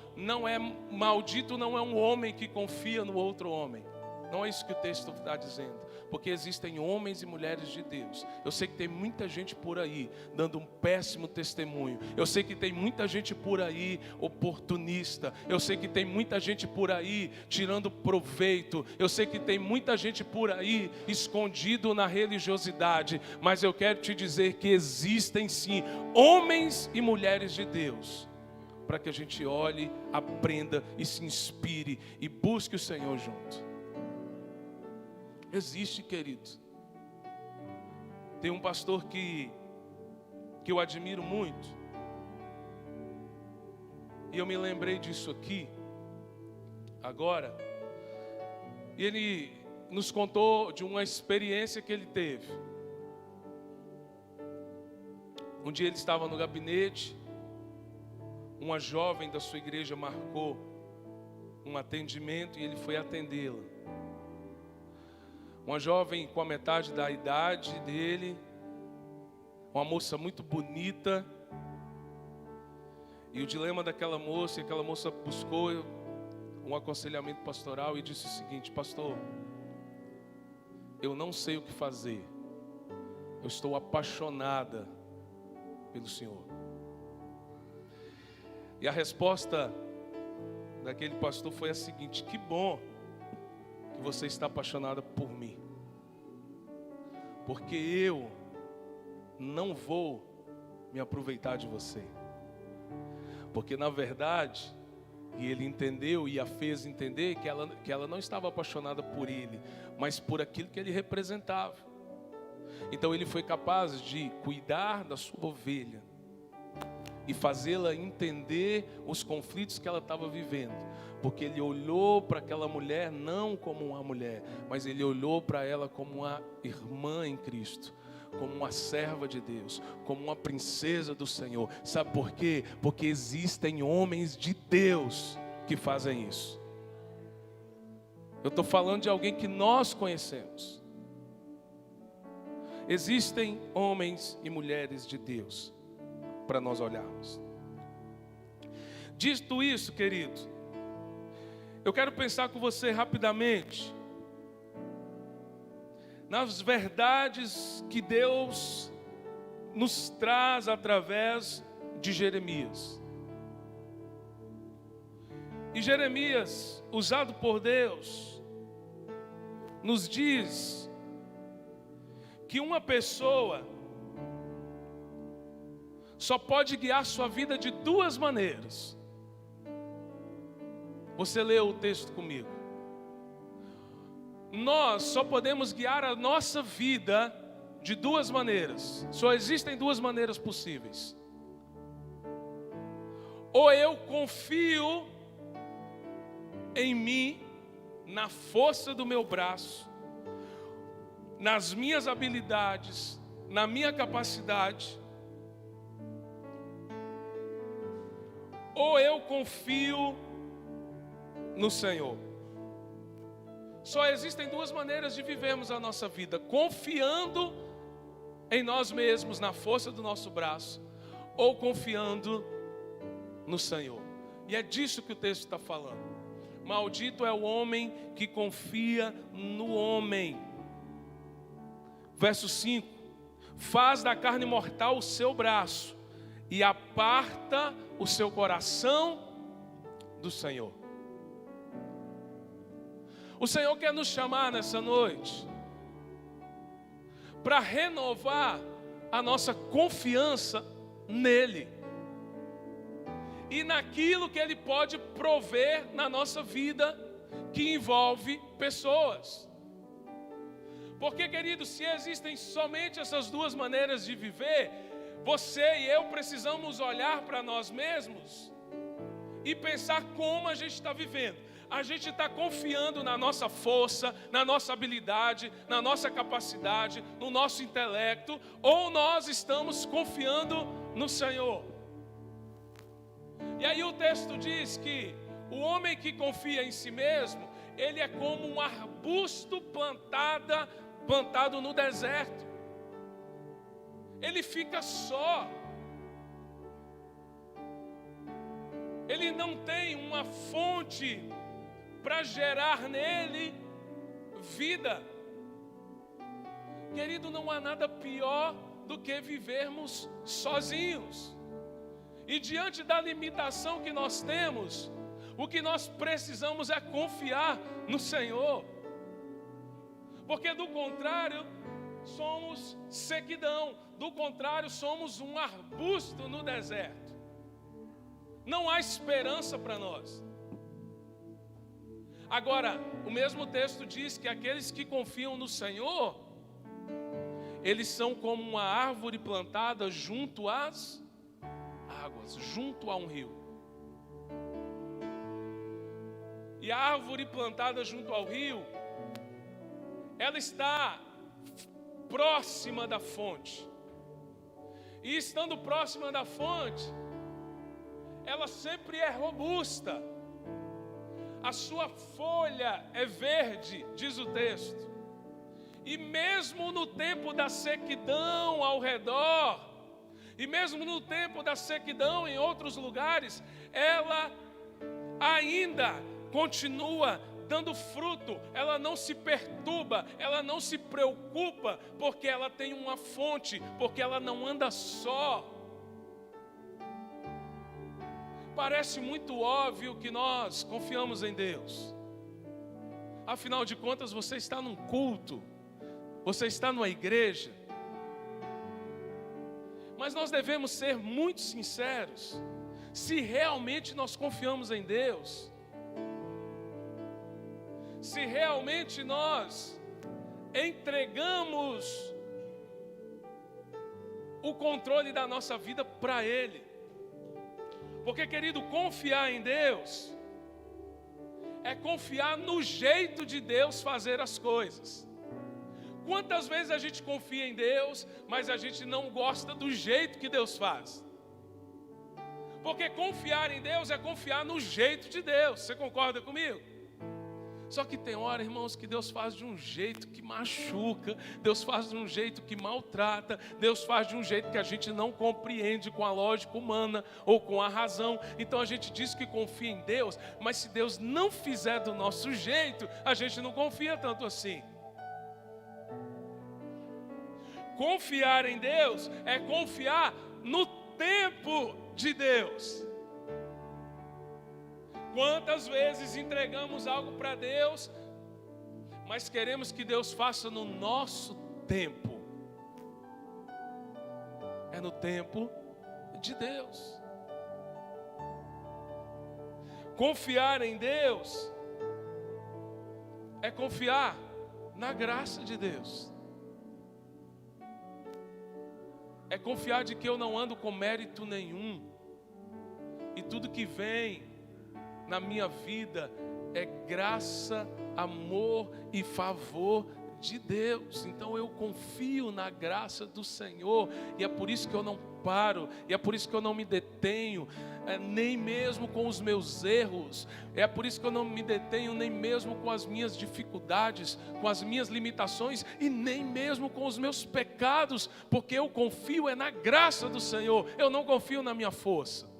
maldito não é um homem que confia no outro homem. Não é isso que o texto está dizendo, porque existem homens e mulheres de Deus. Eu sei que tem muita gente por aí dando um péssimo testemunho. Eu sei que tem muita gente por aí oportunista. Eu sei que tem muita gente por aí tirando proveito. Eu sei que tem muita gente por aí escondido na religiosidade. Mas eu quero te dizer que existem sim homens e mulheres de Deus, para que a gente olhe, aprenda e se inspire e busque o Senhor junto. Existe, querido. Tem um pastor que eu admiro muito, e eu me lembrei disso aqui agora. E ele nos contou de uma experiência que ele teve. Um dia ele estava no gabinete, uma jovem da sua igreja marcou um atendimento e ele foi atendê-la. Uma jovem com a metade da idade dele, uma moça muito bonita. E o dilema daquela moça, aquela moça buscou um aconselhamento pastoral e disse o seguinte: pastor, eu não sei o que fazer, eu estou apaixonada pelo Senhor. E a resposta daquele pastor foi a seguinte: que bom que você está apaixonada por mim, porque eu não vou me aproveitar de você. Porque na verdade, e ele entendeu e a fez entender que ela não estava apaixonada por ele, mas por aquilo que ele representava. Então ele foi capaz de cuidar da sua ovelha e fazê-la entender os conflitos que ela estava vivendo, porque ele olhou para aquela mulher não como uma mulher, mas ele olhou para ela como uma irmã em Cristo, como uma serva de Deus, como uma princesa do Senhor. Sabe por quê? Porque existem homens de Deus que fazem isso. Eu estou falando de alguém que nós conhecemos. Existem homens e mulheres de Deus para nós olharmos. Dito isso, querido, eu quero pensar com você rapidamente nas verdades que Deus nos traz através de Jeremias. E Jeremias, usado por Deus, nos diz que uma pessoa só pode guiar sua vida de duas maneiras. Você leu o texto comigo. Nós só podemos guiar a nossa vida de duas maneiras. Só existem duas maneiras possíveis. Ou eu confio em mim, na força do meu braço, nas minhas habilidades, na minha capacidade, ou eu confio no Senhor. Só existem duas maneiras de vivermos a nossa vida: confiando em nós mesmos, na força do nosso braço, ou confiando no Senhor. E é disso que o texto está falando. Maldito é o homem que confia no homem. Verso 5: faz da carne mortal o seu braço e aparta o seu coração do Senhor. O Senhor quer nos chamar nessa noite para renovar a nossa confiança nele e naquilo que ele pode prover na nossa vida, que envolve pessoas. Porque, querido, se existem somente essas duas maneiras de viver, você e eu precisamos olhar para nós mesmos e pensar como a gente está vivendo. A gente está confiando na nossa força, na nossa habilidade, na nossa capacidade, no nosso intelecto, ou nós estamos confiando no Senhor? E aí o texto diz que o homem que confia em si mesmo, ele é como um arbusto plantado no deserto. Ele fica só. Ele não tem uma fonte para gerar nele vida. Querido, não há nada pior do que vivermos sozinhos. E diante da limitação que nós temos, o que nós precisamos é confiar no Senhor. Porque do contrário, somos sequidão. Do contrário, somos um arbusto no deserto. Não há esperança para nós. Agora, o mesmo texto diz que aqueles que confiam no Senhor, eles são como uma árvore plantada junto às águas, junto a um rio. E a árvore plantada junto ao rio, ela está próxima da fonte. E estando próxima da fonte, ela sempre é robusta. A sua folha é verde, diz o texto. E mesmo no tempo da sequidão ao redor, e mesmo no tempo da sequidão em outros lugares, ela ainda continua dando fruto. Ela não se perturba, ela não se preocupa, porque ela tem uma fonte, porque ela não anda só. Parece muito óbvio que nós confiamos em Deus. Afinal de contas, você está num culto, você está numa igreja. Mas nós devemos ser muito sinceros. Se realmente nós confiamos em Deus, se realmente nós entregamos o controle da nossa vida para Ele. Porque, querido, confiar em Deus é confiar no jeito de Deus fazer as coisas. Quantas vezes a gente confia em Deus, mas a gente não gosta do jeito que Deus faz? Porque confiar em Deus é confiar no jeito de Deus. Você concorda comigo? Só que tem hora, irmãos, que Deus faz de um jeito que machuca, Deus faz de um jeito que maltrata, Deus faz de um jeito que a gente não compreende com a lógica humana ou com a razão. Então a gente diz que confia em Deus, mas se Deus não fizer do nosso jeito, a gente não confia tanto assim. Confiar em Deus é confiar no tempo de Deus. Quantas vezes entregamos algo para Deus, mas queremos que Deus faça no nosso tempo? É no tempo de Deus. Confiar em Deus é confiar na graça de Deus. É confiar de que eu não ando com mérito nenhum, e tudo que vem na minha vida é graça, amor e favor de Deus. Então eu confio na graça do Senhor, e é por isso que eu não paro, e é por isso que eu não me detenho, nem mesmo com os meus erros, é por isso que eu não me detenho nem mesmo com as minhas dificuldades, com as minhas limitações, e nem mesmo com os meus pecados, porque eu confio na graça do Senhor, eu não confio na minha força.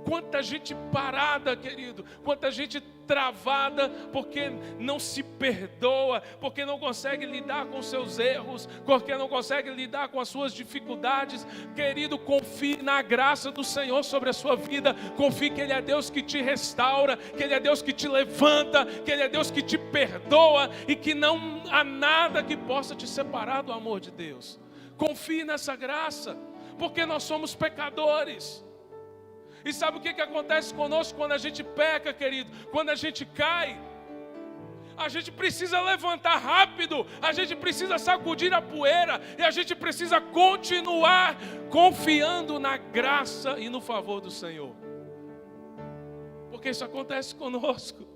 Quanta gente parada, querido, quanta gente travada, porque não se perdoa, porque não consegue lidar com seus erros, porque não consegue lidar com as suas dificuldades. Querido, confie na graça do Senhor sobre a sua vida, confie que Ele é Deus que te restaura, que Ele é Deus que te levanta, que Ele é Deus que te perdoa, e que não há nada que possa te separar do amor de Deus. Confie nessa graça, porque nós somos pecadores. E sabe o que acontece conosco quando a gente peca, querido? Quando a gente cai, a gente precisa levantar rápido, a gente precisa sacudir a poeira, e a gente precisa continuar confiando na graça e no favor do Senhor. Porque isso acontece conosco.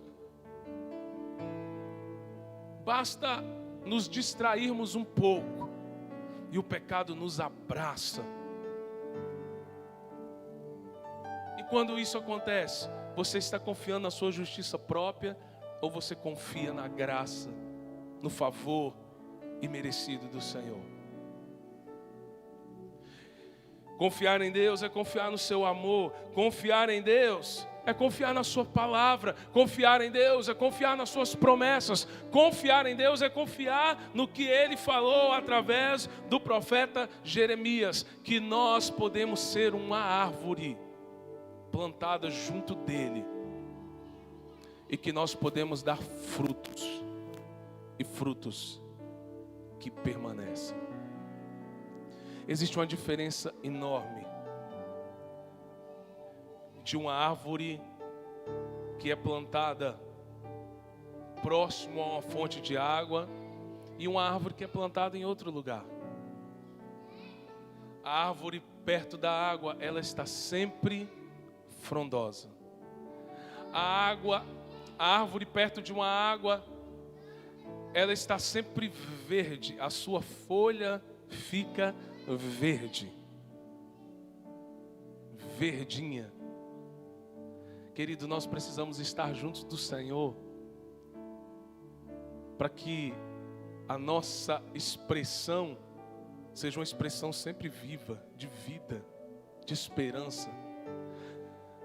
Basta nos distrairmos um pouco e o pecado nos abraça. E quando isso acontece, você está confiando na sua justiça própria ou você confia na graça, no favor imerecido do Senhor? Confiar em Deus é confiar no seu amor. Confiar em Deus é confiar na sua palavra. Confiar em Deus é confiar nas suas promessas. Confiar em Deus é confiar no que Ele falou através do profeta Jeremias, que nós podemos ser uma árvore plantada junto dele e que nós podemos dar frutos, e frutos que permanecem. Existe uma diferença enorme de uma árvore que é plantada próximo a uma fonte de água e uma árvore que é plantada em outro lugar. A árvore perto da água, ela está sempre frondosa. A árvore perto de uma água, ela está sempre verde. A sua folha fica verde, verdinha. Querido, nós precisamos estar juntos do Senhor para que a nossa expressão seja uma expressão sempre viva, de vida, de esperança.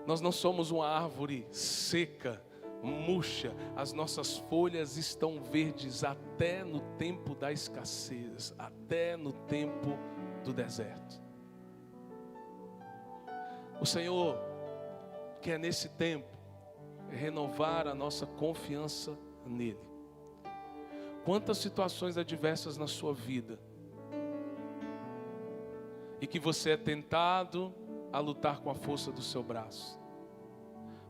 Nós não somos uma árvore seca, murcha. As nossas folhas estão verdes até no tempo da escassez, até no tempo do deserto. O Senhor quer nesse tempo renovar a nossa confiança nele. Quantas situações adversas na sua vida e que você é tentado a lutar com a força do seu braço,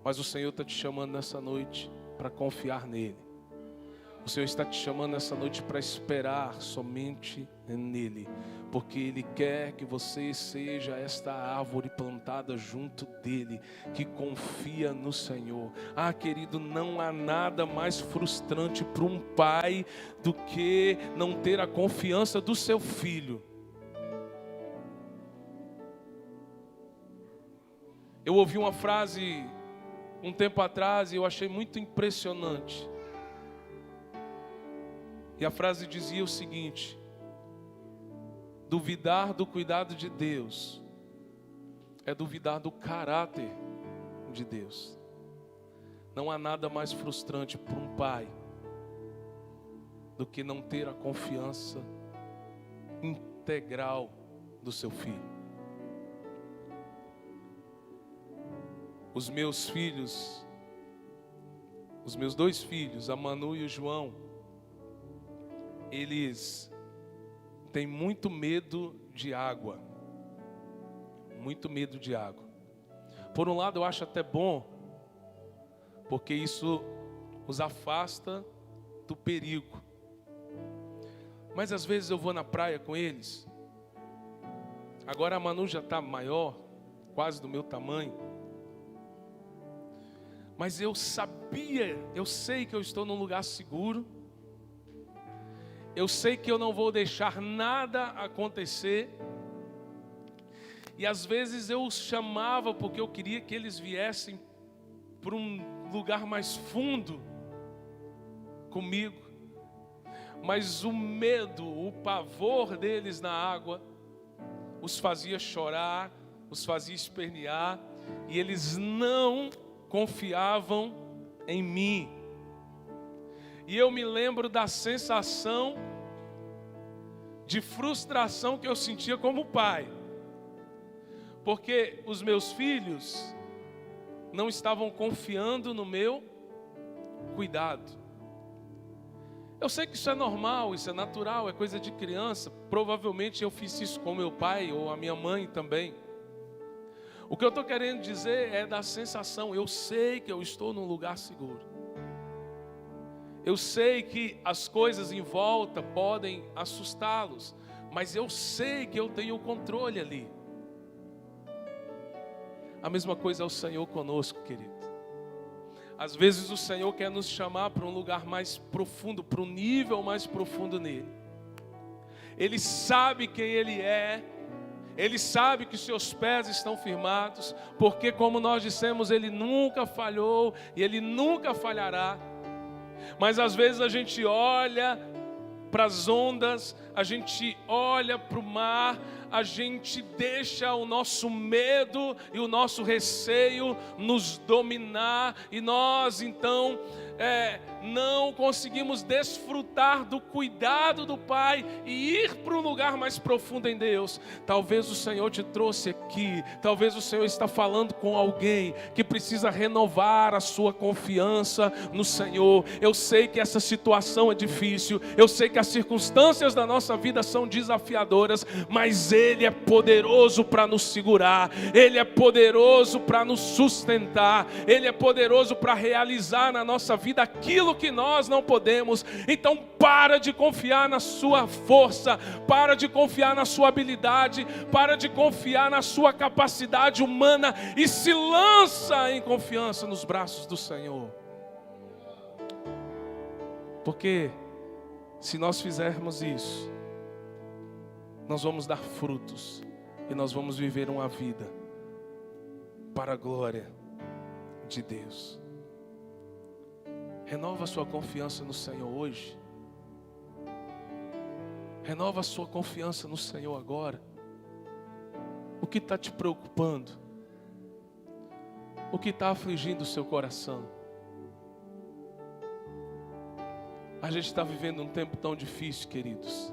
mas o Senhor está te chamando nessa noite para confiar nele. O Senhor está te chamando nessa noite para esperar somente nele, porque Ele quer que você seja esta árvore plantada junto dele, que confia no Senhor. Ah, querido, não há nada mais frustrante para um pai do que não ter a confiança do seu filho. Eu ouvi uma frase um tempo atrás e eu achei muito impressionante. E a frase dizia o seguinte: duvidar do cuidado de Deus é duvidar do caráter de Deus. Não há nada mais frustrante para um pai do que não ter a confiança integral do seu filho. Os meus filhos, os meus dois filhos, a Manu e o João, eles têm muito medo de água. Muito medo de água. Por um lado eu acho até bom, porque isso os afasta do perigo. Mas às vezes eu vou na praia com eles. Agora a Manu já está maior, quase do meu tamanho. Mas eu sei que eu estou num lugar seguro. Eu sei que eu não vou deixar nada acontecer. E às vezes eu os chamava porque eu queria que eles viessem para um lugar mais fundo comigo. Mas o medo, o pavor deles na água os fazia chorar, os fazia espernear, e eles não confiavam em mim. E eu me lembro da sensação de frustração que eu sentia como pai, porque os meus filhos não estavam confiando no meu cuidado. Eu sei que isso é normal, isso é natural, é coisa de criança. Provavelmente eu fiz isso com meu pai ou a minha mãe também. O que eu estou querendo dizer é da sensação. Eu sei que eu estou num lugar seguro. Eu sei que as coisas em volta podem assustá-los, mas eu sei que eu tenho o controle ali. A mesma coisa é o Senhor conosco, querido. Às vezes o Senhor quer nos chamar para um lugar mais profundo, para um nível mais profundo nele. Ele sabe quem Ele é. Ele sabe que seus pés estão firmados, porque como nós dissemos, Ele nunca falhou e Ele nunca falhará. Mas às vezes a gente olha para as ondas, a gente olha para o mar, a gente deixa o nosso medo e o nosso receio nos dominar, e nós então não conseguimos desfrutar do cuidado do Pai e ir para um lugar mais profundo em Deus. Talvez o Senhor te trouxe aqui, talvez o Senhor está falando com alguém que precisa renovar a sua confiança no Senhor. Eu sei que essa situação é difícil, eu sei que as circunstâncias da nossa vida são desafiadoras, mas Ele é poderoso para nos segurar, Ele é poderoso para nos sustentar, Ele é poderoso para realizar na nossa vida aquilo que nós não podemos. Então para de confiar na sua força, para de confiar na sua habilidade, para de confiar na sua capacidade humana e se lança em confiança nos braços do Senhor. Porque se nós fizermos isso, nós vamos dar frutos e nós vamos viver uma vida para a glória de Deus. Renova a sua confiança no Senhor hoje. Renova a sua confiança no Senhor agora. O que está te preocupando? O que está afligindo o seu coração? A gente está vivendo um tempo tão difícil, queridos.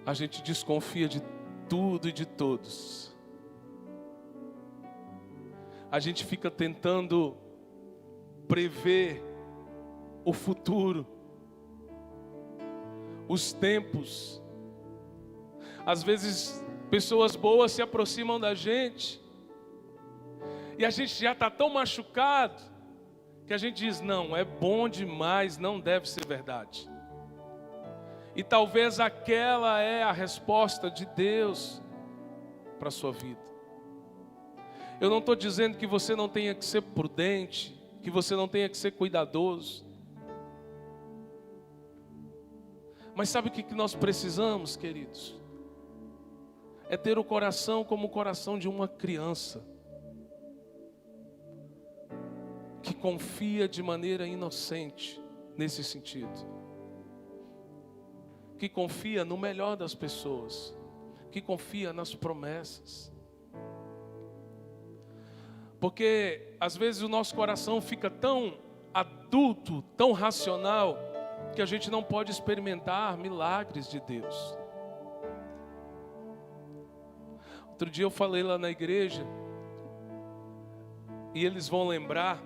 A gente desconfia de tudo e de todos. A gente fica tentando prever o futuro, os tempos. Às vezes pessoas boas se aproximam da gente e a gente já está tão machucado que a gente diz: não, é bom demais, não deve ser verdade. E talvez aquela é a resposta de Deus para a sua vida. Eu não estou dizendo que você não tenha que ser prudente, que você não tenha que ser cuidadoso. Mas sabe o que nós precisamos, queridos? É ter o coração como o coração de uma criança, que confia de maneira inocente nesse sentido, que confia no melhor das pessoas, que confia nas promessas. Porque às vezes o nosso coração fica tão adulto, tão racional, que a gente não pode experimentar milagres de Deus. Outro dia eu falei lá na igreja, e eles vão lembrar,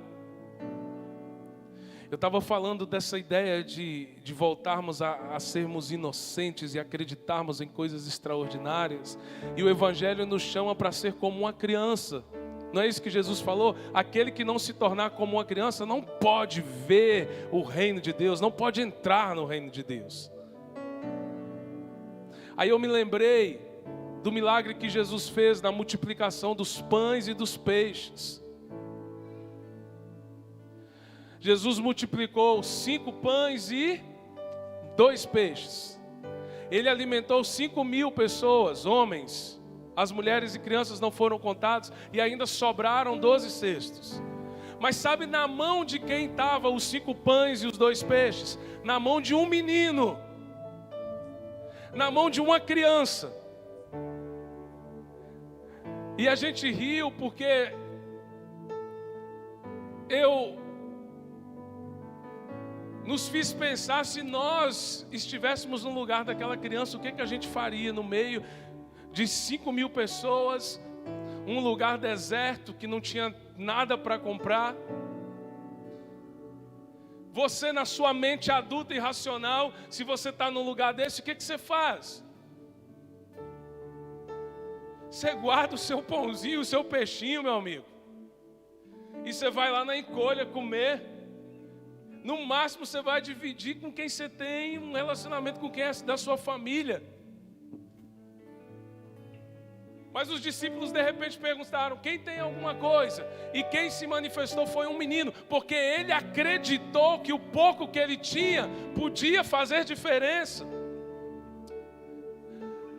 eu estava falando dessa ideia de voltarmos a sermos inocentes e acreditarmos em coisas extraordinárias, e o Evangelho nos chama para ser como uma criança. Não é isso que Jesus falou? Aquele que não se tornar como uma criança não pode ver o reino de Deus, não pode entrar no reino de Deus. Aí eu me lembrei do milagre que Jesus fez na multiplicação dos pães e dos peixes. Jesus multiplicou 5 pães e 2 peixes. Ele alimentou 5.000 pessoas, homens. As mulheres e crianças não foram contadas e ainda sobraram 12 cestos. Mas sabe na mão de quem estavam os 5 pães e os 2 peixes? Na mão de um menino. Na mão de uma criança. E a gente riu porque eu nos fiz pensar, se nós estivéssemos no lugar daquela criança, o que a gente faria no meio de 5.000 pessoas, um lugar deserto que não tinha nada para comprar. Você, na sua mente adulta e racional, se você está num lugar desse, o que você faz? Você guarda o seu pãozinho, o seu peixinho, meu amigo, e você vai lá na encolha comer. No máximo você vai dividir com quem você tem um relacionamento, com quem é da sua família. Mas os discípulos de repente perguntaram: quem tem alguma coisa? E quem se manifestou foi um menino, porque ele acreditou que o pouco que ele tinha podia fazer diferença.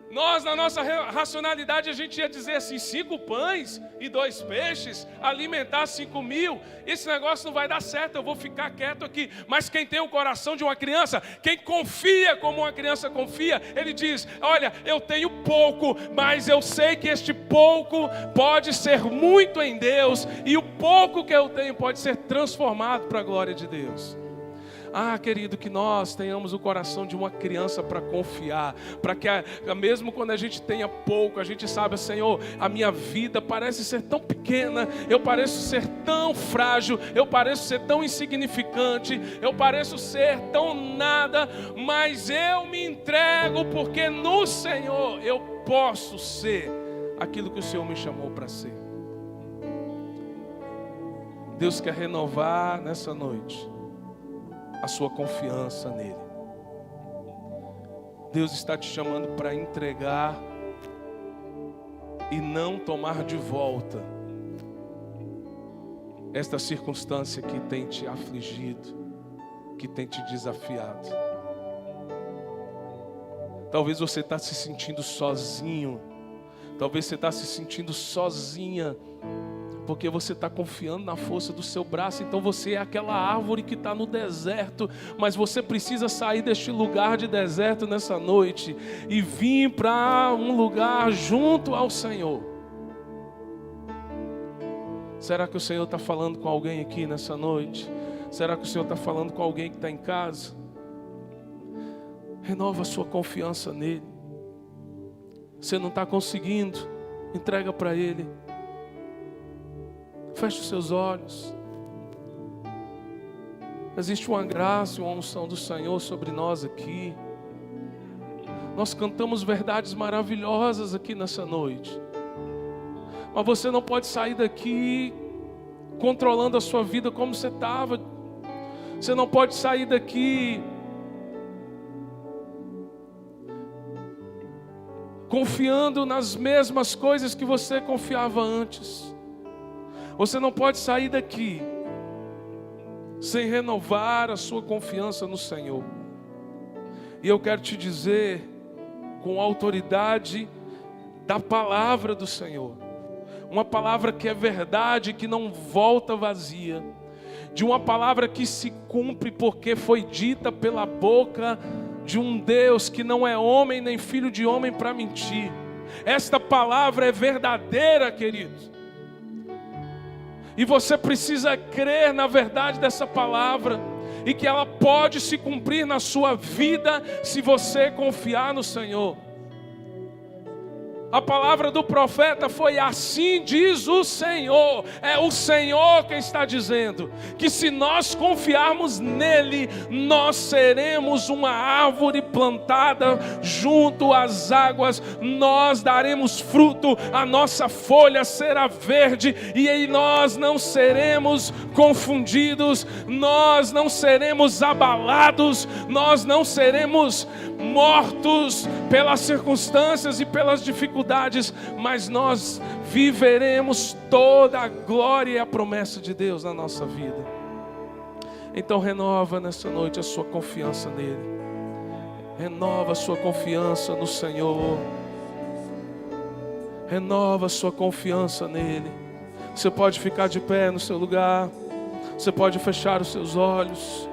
Nós, na nossa racionalidade, a gente ia dizer assim: 5 pães e 2 peixes, alimentar 5.000, esse negócio não vai dar certo, eu vou ficar quieto aqui. Mas quem tem o coração de uma criança, quem confia como uma criança confia, ele diz: olha, eu tenho pouco, mas eu sei que este pouco pode ser muito em Deus, e o pouco que eu tenho pode ser transformado para a glória de Deus. Ah, querido, que nós tenhamos o coração de uma criança para confiar, para que mesmo quando a gente tenha pouco, a gente saiba: Senhor, a minha vida parece ser tão pequena, eu pareço ser tão frágil, eu pareço ser tão insignificante, eu pareço ser tão nada, mas eu me entrego, porque no Senhor eu posso ser aquilo que o Senhor me chamou para ser. Deus quer renovar nessa noite a sua confiança nele. Deus está te chamando para entregar e não tomar de volta esta circunstância que tem te afligido, que tem te desafiado. Talvez você está se sentindo sozinho, talvez você está se sentindo sozinha, porque você está confiando na força do seu braço. Então você é aquela árvore que está no deserto, mas você precisa sair deste lugar de deserto nessa noite e vir para um lugar junto ao Senhor. Será que o Senhor está falando com alguém aqui nessa noite? Será que o Senhor está falando com alguém que está em casa? Renova a sua confiança nele. Você não está conseguindo? Entrega para Ele. Feche os seus olhos. Existe uma graça e uma unção do Senhor sobre nós aqui. Nós cantamos verdades maravilhosas aqui nessa noite. Mas você não pode sair daqui controlando a sua vida como você estava. Você não pode sair daqui confiando nas mesmas coisas que você confiava antes. Você não pode sair daqui sem renovar a sua confiança no Senhor. E eu quero te dizer, com a autoridade da palavra do Senhor, uma palavra que é verdade, que não volta vazia, de uma palavra que se cumpre porque foi dita pela boca de um Deus que não é homem nem filho de homem para mentir. Esta palavra é verdadeira, querido. E você precisa crer na verdade dessa palavra, e que ela pode se cumprir na sua vida se você confiar no Senhor. A palavra do profeta foi: assim diz o Senhor. É o Senhor quem está dizendo que se nós confiarmos nele, nós seremos uma árvore plantada junto às águas, nós daremos fruto, a nossa folha será verde, e aí nós não seremos confundidos, nós não seremos abalados, nós não seremos mortos pelas circunstâncias e pelas dificuldades, mas nós viveremos toda a glória e a promessa de Deus na nossa vida. Então renova nessa noite a sua confiança nele. Renova a sua confiança no Senhor. Renova a sua confiança nele. Você pode ficar de pé no seu lugar. Você pode fechar os seus olhos.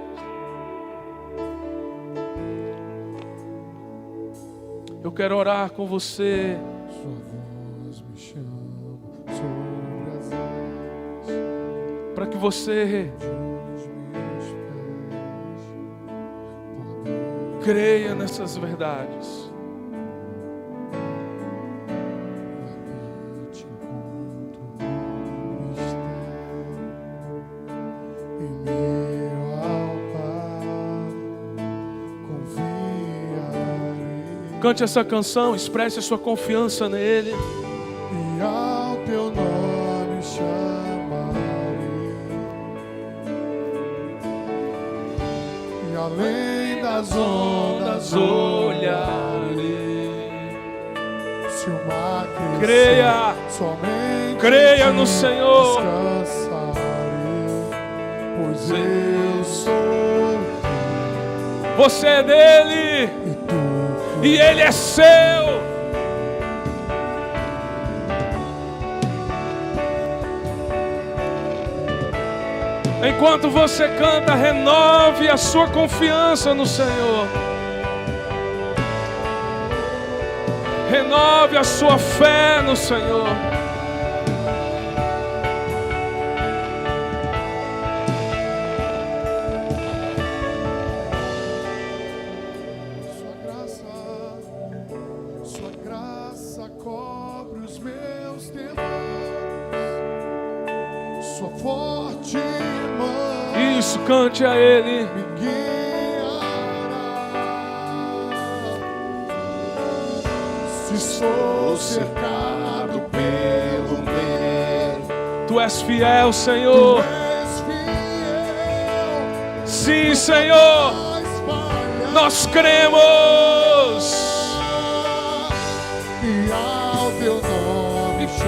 Eu quero orar com você. Sua voz me chama sobre as águas, Para que você os meus pés podem creia nessas verdades. te encontro no mistério, em meio ao Pai, confiarei. Cante essa canção, expresse a sua confiança nele. E ao teu nome chamarei, e além das ondas olharei. Se o mar crescer, Creia. somente Creia em no ti Senhor. descansarei, pois eu sou Você é dele e tu. e ele é seu. Enquanto você canta, renove a sua confiança no Senhor. Renove a sua fé no Senhor. Sua graça cobre os meus temores. Sua forte mão Isso, cante a Ele. me guiará. Se sou cercado pelo medo, Tu és fiel, Senhor. és fiel. Sim, Senhor. Nós cremos. E ao teu nome chamarei,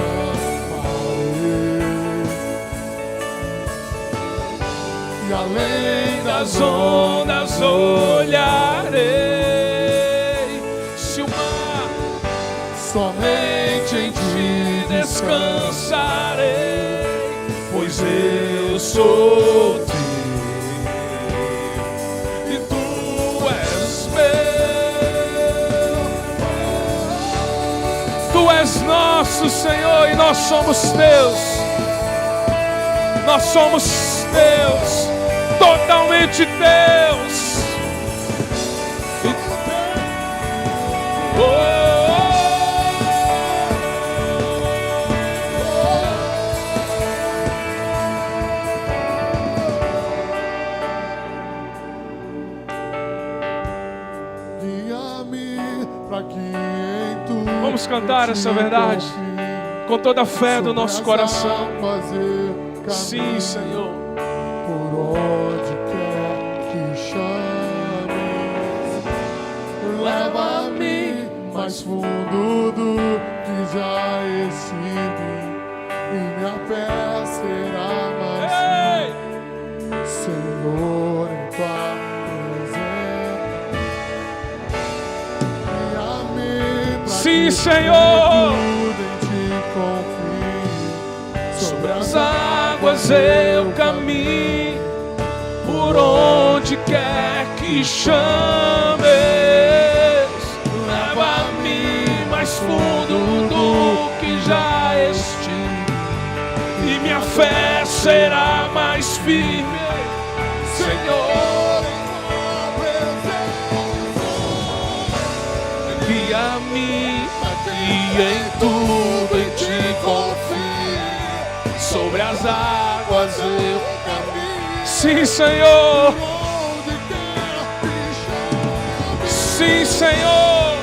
e além Das ondas olharei. Se o mar somente em ti descansarei, pois eu sou teu e tu és meu. Tu és nosso, Senhor, e nós somos teus. Nós somos teus, totalmente teus. guia-me para que em tu Vamos cantar essa verdade com toda a fé do nosso coração. Sim, Senhor. Por onde quer que chames, leva-me mais fundo do que já estive, e minha fé será mais Ei! firme, Senhor, em tua presença. Guia-me pra Sim, que Senhor. tudo em ti confie, Sobre as águas eu caminho, por onde quer que chames, leva-me mais fundo do que já estive, e minha fé será mais firme, Senhor. Guia-me aqui em tudo em ti confio, sobre as águas eu caminho. Sim, Senhor. Sim, Senhor.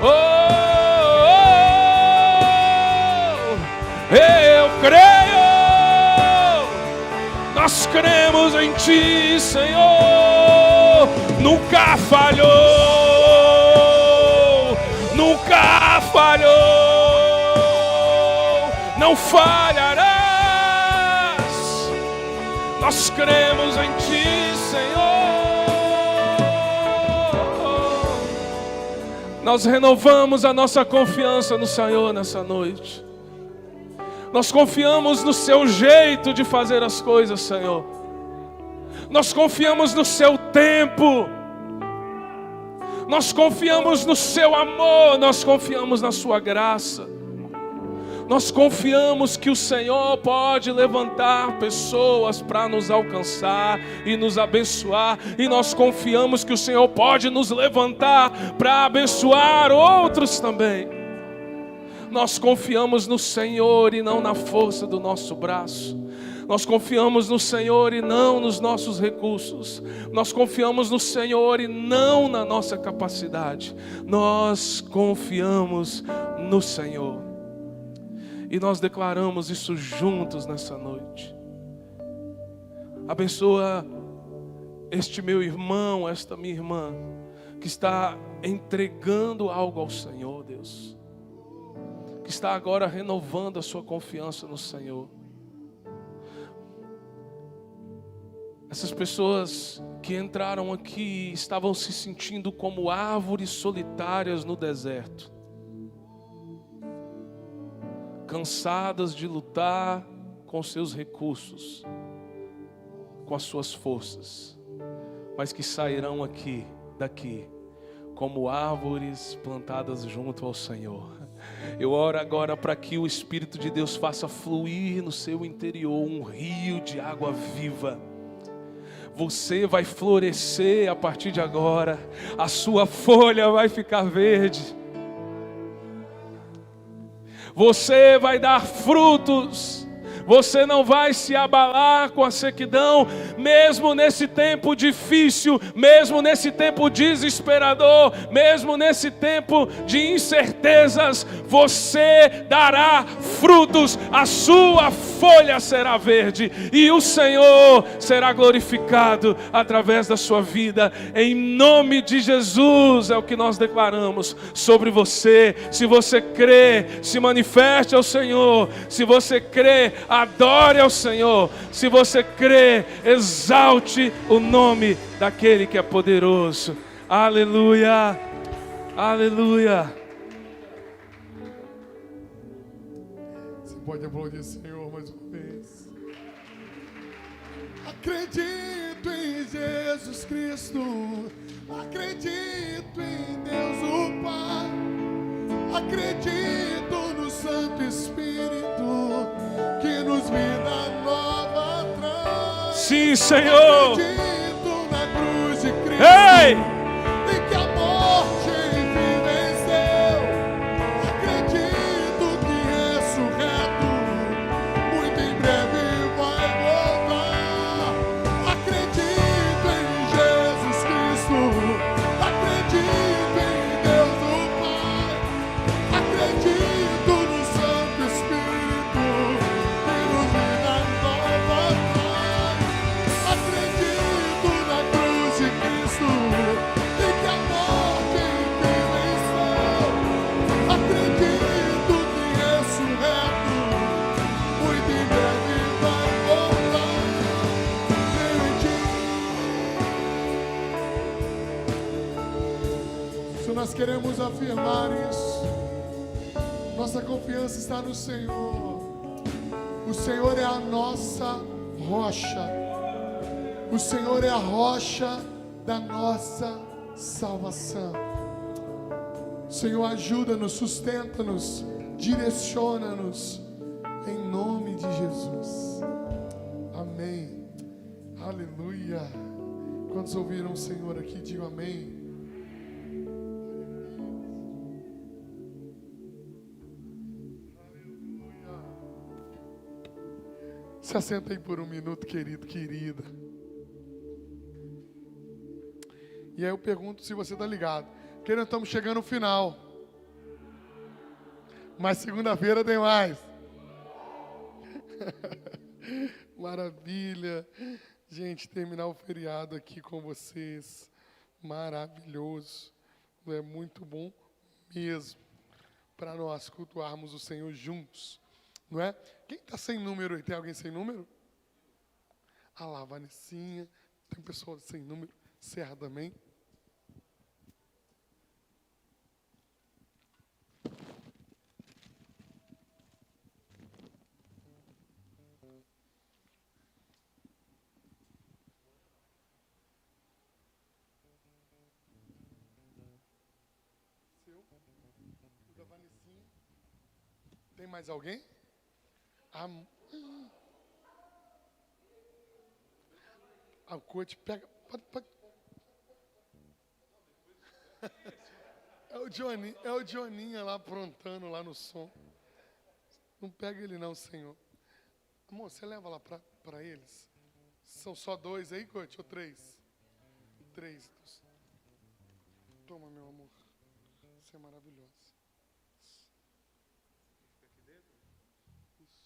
Oh, oh, oh, eu creio, nós cremos em Ti, Senhor. Nunca falhou, nunca falhou, não falharás. Nós cremos em Ti, Senhor. Nós renovamos a nossa confiança no Senhor nessa noite. Nós confiamos no Seu jeito de fazer as coisas, Senhor. Nós confiamos no Seu tempo. Nós confiamos no Seu amor. Nós confiamos na Sua graça. Nós confiamos que o Senhor pode levantar pessoas para nos alcançar e nos abençoar. E nós confiamos que o Senhor pode nos levantar para abençoar outros também. Nós confiamos no Senhor e não na força do nosso braço. Nós confiamos no Senhor e não nos nossos recursos. Nós confiamos no Senhor e não na nossa capacidade. Nós confiamos no Senhor. E nós declaramos isso juntos nessa noite. Abençoa este meu irmão, esta minha irmã, que está entregando algo ao Senhor, Deus. Que está agora renovando a sua confiança no Senhor. Essas pessoas que entraram aqui estavam se sentindo como árvores solitárias no deserto, cansadas de lutar com seus recursos, com as suas forças, mas que sairão daqui, como árvores plantadas junto ao Senhor. Eu oro agora para que o Espírito de Deus faça fluir no seu interior um rio de água viva. Você vai florescer a partir de agora, a sua folha vai ficar verde. Você vai dar frutos. Você não vai se abalar com a sequidão, mesmo nesse tempo difícil, mesmo nesse tempo desesperador, mesmo nesse tempo de incertezas, você dará frutos, a sua folha será verde e o Senhor será glorificado através da sua vida. Em nome de Jesus é o que nós declaramos sobre você. Se você crê, se manifeste ao Senhor. Se você crê, adore ao Senhor. Se você crê, exalte o nome daquele que é poderoso. Aleluia, aleluia. Você pode aplaudir o Senhor mais uma vez. Acredito em Jesus Cristo, acredito em Deus o Pai, acredito no Santo Espírito que nos vida nova traz. Sim, Senhor. Acredito na cruz de Cristo. Ei! E que a morte enfim venceu. Acredito que ressurreto muito em breve vai voltar. Acredito em Jesus Cristo, acredito em Deus o Pai, acredito no Santo Espírito que nos vida nova traz. Acredito na cruz de Cristo e que a morte enfim venceu. Acredito que ressurreto muito em breve vai voltar. Creio em Ti. Se nós queremos afirmar isso, nossa confiança está no Senhor. O Senhor é a nossa rocha. O Senhor é a rocha da nossa salvação. Senhor, ajuda-nos, sustenta-nos, direciona-nos, em nome de Jesus. Amém. Aleluia. Quantos ouviram o Senhor aqui, digam amém. Aleluia. Se assenta aí por um minuto, querido, querida. E aí eu pergunto se você está ligado. Porque nós estamos chegando no final. Mas segunda-feira tem mais. Maravilha. Gente, terminar o feriado aqui com vocês. Maravilhoso. É muito bom mesmo. Para nós cultuarmos o Senhor juntos. Não é? Quem está sem número aí? Tem alguém sem número? Ah lá, Vanessinha. Tem pessoa sem número. Serra também. O da Vanessinha. Tem mais alguém? O coach pega. Pode. É o Joninha lá aprontando lá no som. Não pega ele não, Senhor. Amor, você leva lá para para eles. São só 2 aí, coach, ou 3? 3. Toma, meu amor. Você é maravilhosa. Isso.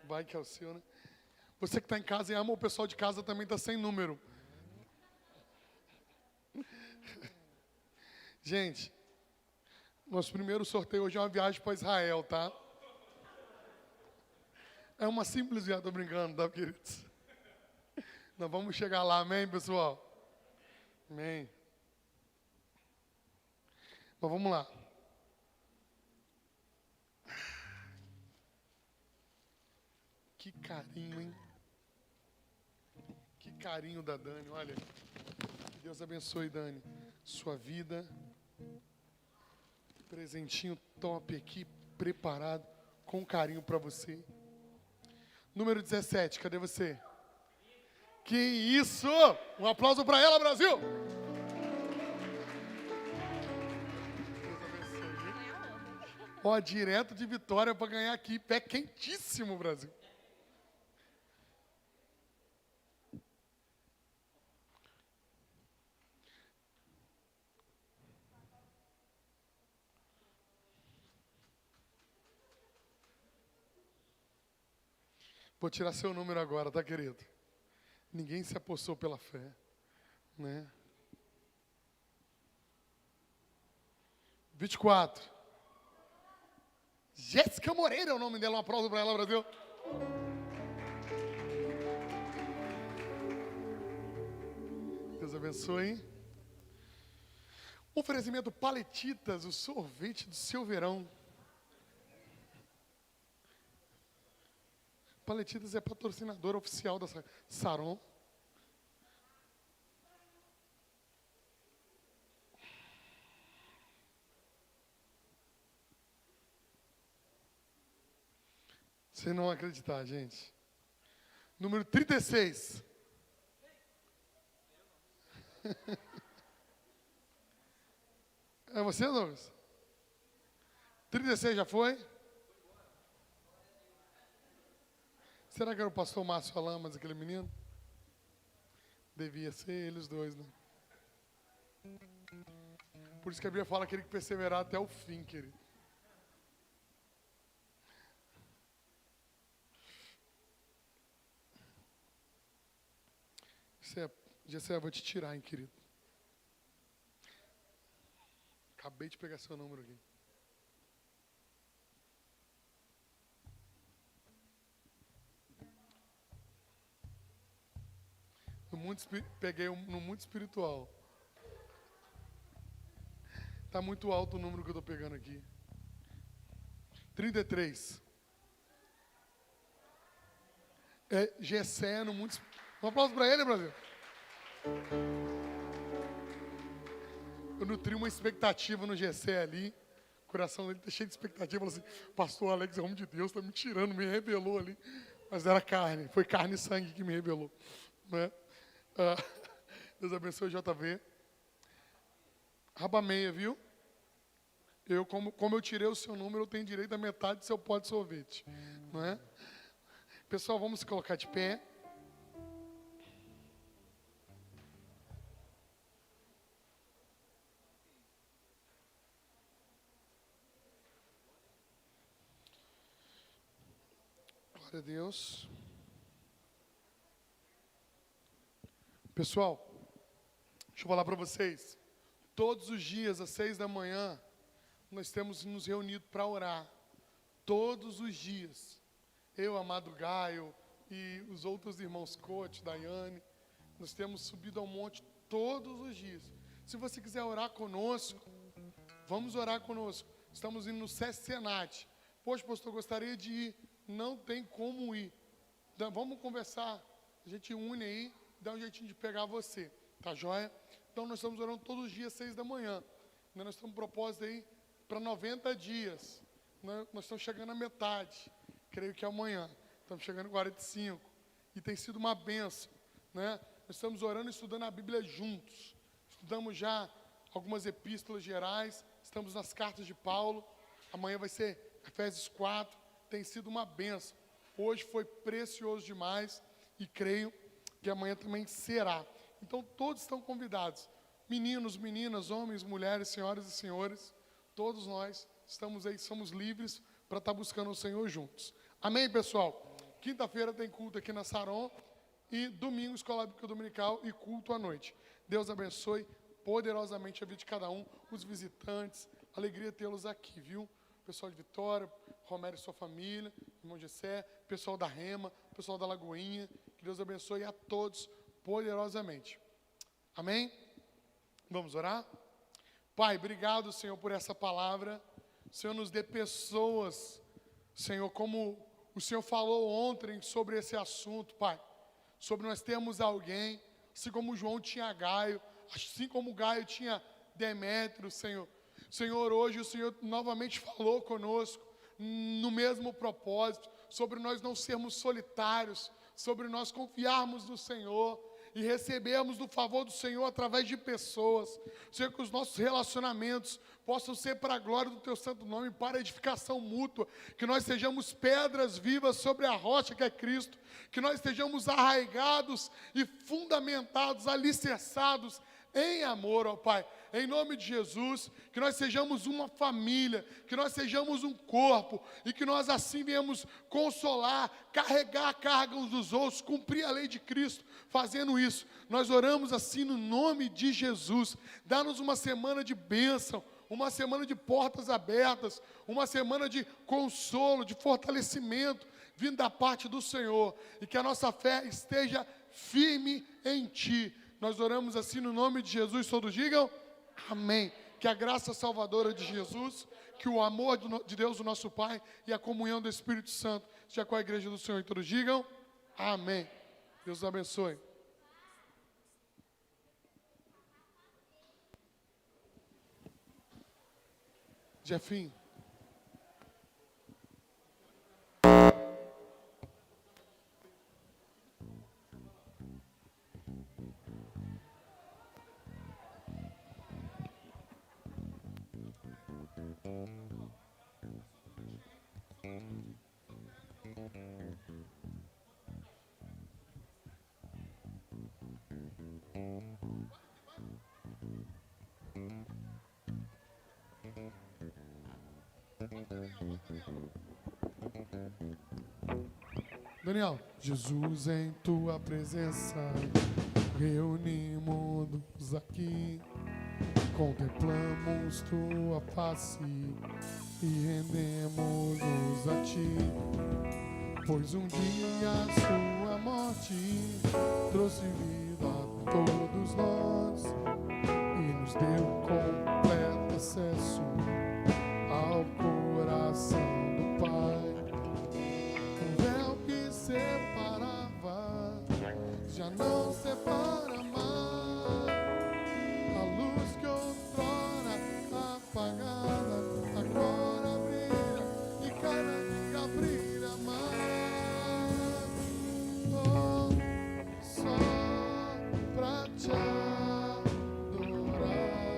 Vai que é o seu, né? Você que está em casa e ama, o pessoal de casa também está sem número. Gente, nosso primeiro sorteio hoje é uma viagem para Israel, tá? É uma simples viagem, tô brincando, tá, queridos? Nós vamos chegar lá, amém, pessoal? Amém. Mas vamos lá. Que carinho, hein? Que carinho da Dani, olha. Que Deus abençoe, Dani. Sua vida. Presentinho top aqui, preparado, com carinho para você. Número 17, cadê você? Que isso! Um aplauso para ela, Brasil! Deus abençoe. Ó, direto de Vitória para ganhar aqui, pé quentíssimo, Brasil. Vou tirar seu número agora, tá, querido? Ninguém se apossou pela fé, né? 24. Jéssica Moreira é o nome dela, um aplauso para ela, Brasil. Deus abençoe. Oferecimento Paletitas, o sorvete do seu verão. Paletitas é patrocinadora oficial da Saron. Você não acreditar, gente. Número 36. É você, Douglas? 36 já foi? Será que era o pastor Márcio Alamas, aquele menino? Devia ser eles dois, né? Por isso que a Bíblia fala que ele que perseverar até o fim, querido. Gessé, eu vou te tirar, hein, querido. Acabei de pegar seu número aqui. Peguei no mundo espiritual. Está muito alto o número que eu estou pegando aqui. 33. É Gessé no mundo espiritual. Um aplauso para ele, Brasil. Eu nutri uma expectativa no Gessé ali. O coração dele está cheio de expectativa. Falou assim, pastor Alex, é homem de Deus, está me tirando, me revelou ali. Mas era carne, foi carne e sangue que me revelou. Né? Deus abençoe, JV. Raba meia, viu? Como eu tirei o seu número, eu tenho direito a metade do seu pote de sorvete. Não é? Pessoal, vamos se colocar de pé. Glória a Deus. Pessoal, deixa eu falar para vocês. Todos os dias, às 6 da manhã, nós temos nos reunido para orar. Todos os dias. Eu, Amado Gaio e os outros irmãos Coach, Daiane, nós temos subido ao monte todos os dias. Se você quiser orar conosco, vamos orar conosco. Estamos indo no SESC Senat. Poxa, pastor, gostaria de ir. Não tem como ir. Então, vamos conversar. A gente une aí, dá um jeitinho de pegar você. Tá joia? Então, nós estamos orando todos os dias, 6 da manhã. Nós estamos propósito aí para 90 dias. Nós estamos chegando à metade. Creio que amanhã. Estamos chegando em 45. E tem sido uma bênção. Né? Nós estamos orando e estudando a Bíblia juntos. Estudamos já algumas epístolas gerais. Estamos nas cartas de Paulo. Amanhã vai ser Efésios 4. tem sido uma bênção. Hoje foi precioso demais e creio que amanhã também será. Então todos estão convidados. Meninos, meninas, homens, mulheres, senhoras e senhores, todos nós estamos aí, somos livres para estar buscando o Senhor juntos. Amém, pessoal? Quinta-feira tem culto aqui na Saron e domingo escola bíblica dominical e culto à noite. Deus abençoe poderosamente a vida de cada um, os visitantes, alegria tê-los aqui, viu? Pessoal de Vitória, Romero e sua família, irmão Gessé, pessoal da Rema, pessoal da Lagoinha, que Deus abençoe a todos poderosamente. Amém? Vamos orar? Pai, obrigado, Senhor, por essa palavra. Senhor, nos dê pessoas, Senhor, como o Senhor falou ontem sobre esse assunto, Pai. Sobre nós termos alguém, assim como João tinha Gaio, assim como Gaio tinha Demétrio, Senhor. Senhor, hoje o Senhor novamente falou conosco, no mesmo propósito, sobre nós não sermos solitários, sobre nós confiarmos no Senhor e recebermos do favor do Senhor através de pessoas. Senhor, que os nossos relacionamentos possam ser para a glória do Teu santo nome, para a edificação mútua, que nós sejamos pedras vivas sobre a rocha que é Cristo, que nós estejamos arraigados e fundamentados, alicerçados em amor, ó Pai, em nome de Jesus, que nós sejamos uma família, que nós sejamos um corpo, e que nós assim venhamos consolar, carregar a carga uns dos outros, cumprir a lei de Cristo, fazendo isso. Nós oramos assim no nome de Jesus. Dá-nos uma semana de bênção, uma semana de portas abertas, uma semana de consolo, de fortalecimento, vindo da parte do Senhor, e que a nossa fé esteja firme em Ti. Nós oramos assim no nome de Jesus, todos digam amém. Que a graça salvadora de Jesus, que o amor de Deus, o nosso Pai, e a comunhão do Espírito Santo, seja com a igreja do Senhor, e todos digam amém. Deus abençoe. Jefinho. Daniel. Jesus, em tua presença reunimos aqui, contemplamos tua face e rendemos-nos a ti, pois um dia a sua morte trouxe vida a todos nós e nos deu completo acesso ao coração do Pai. O véu que separava já não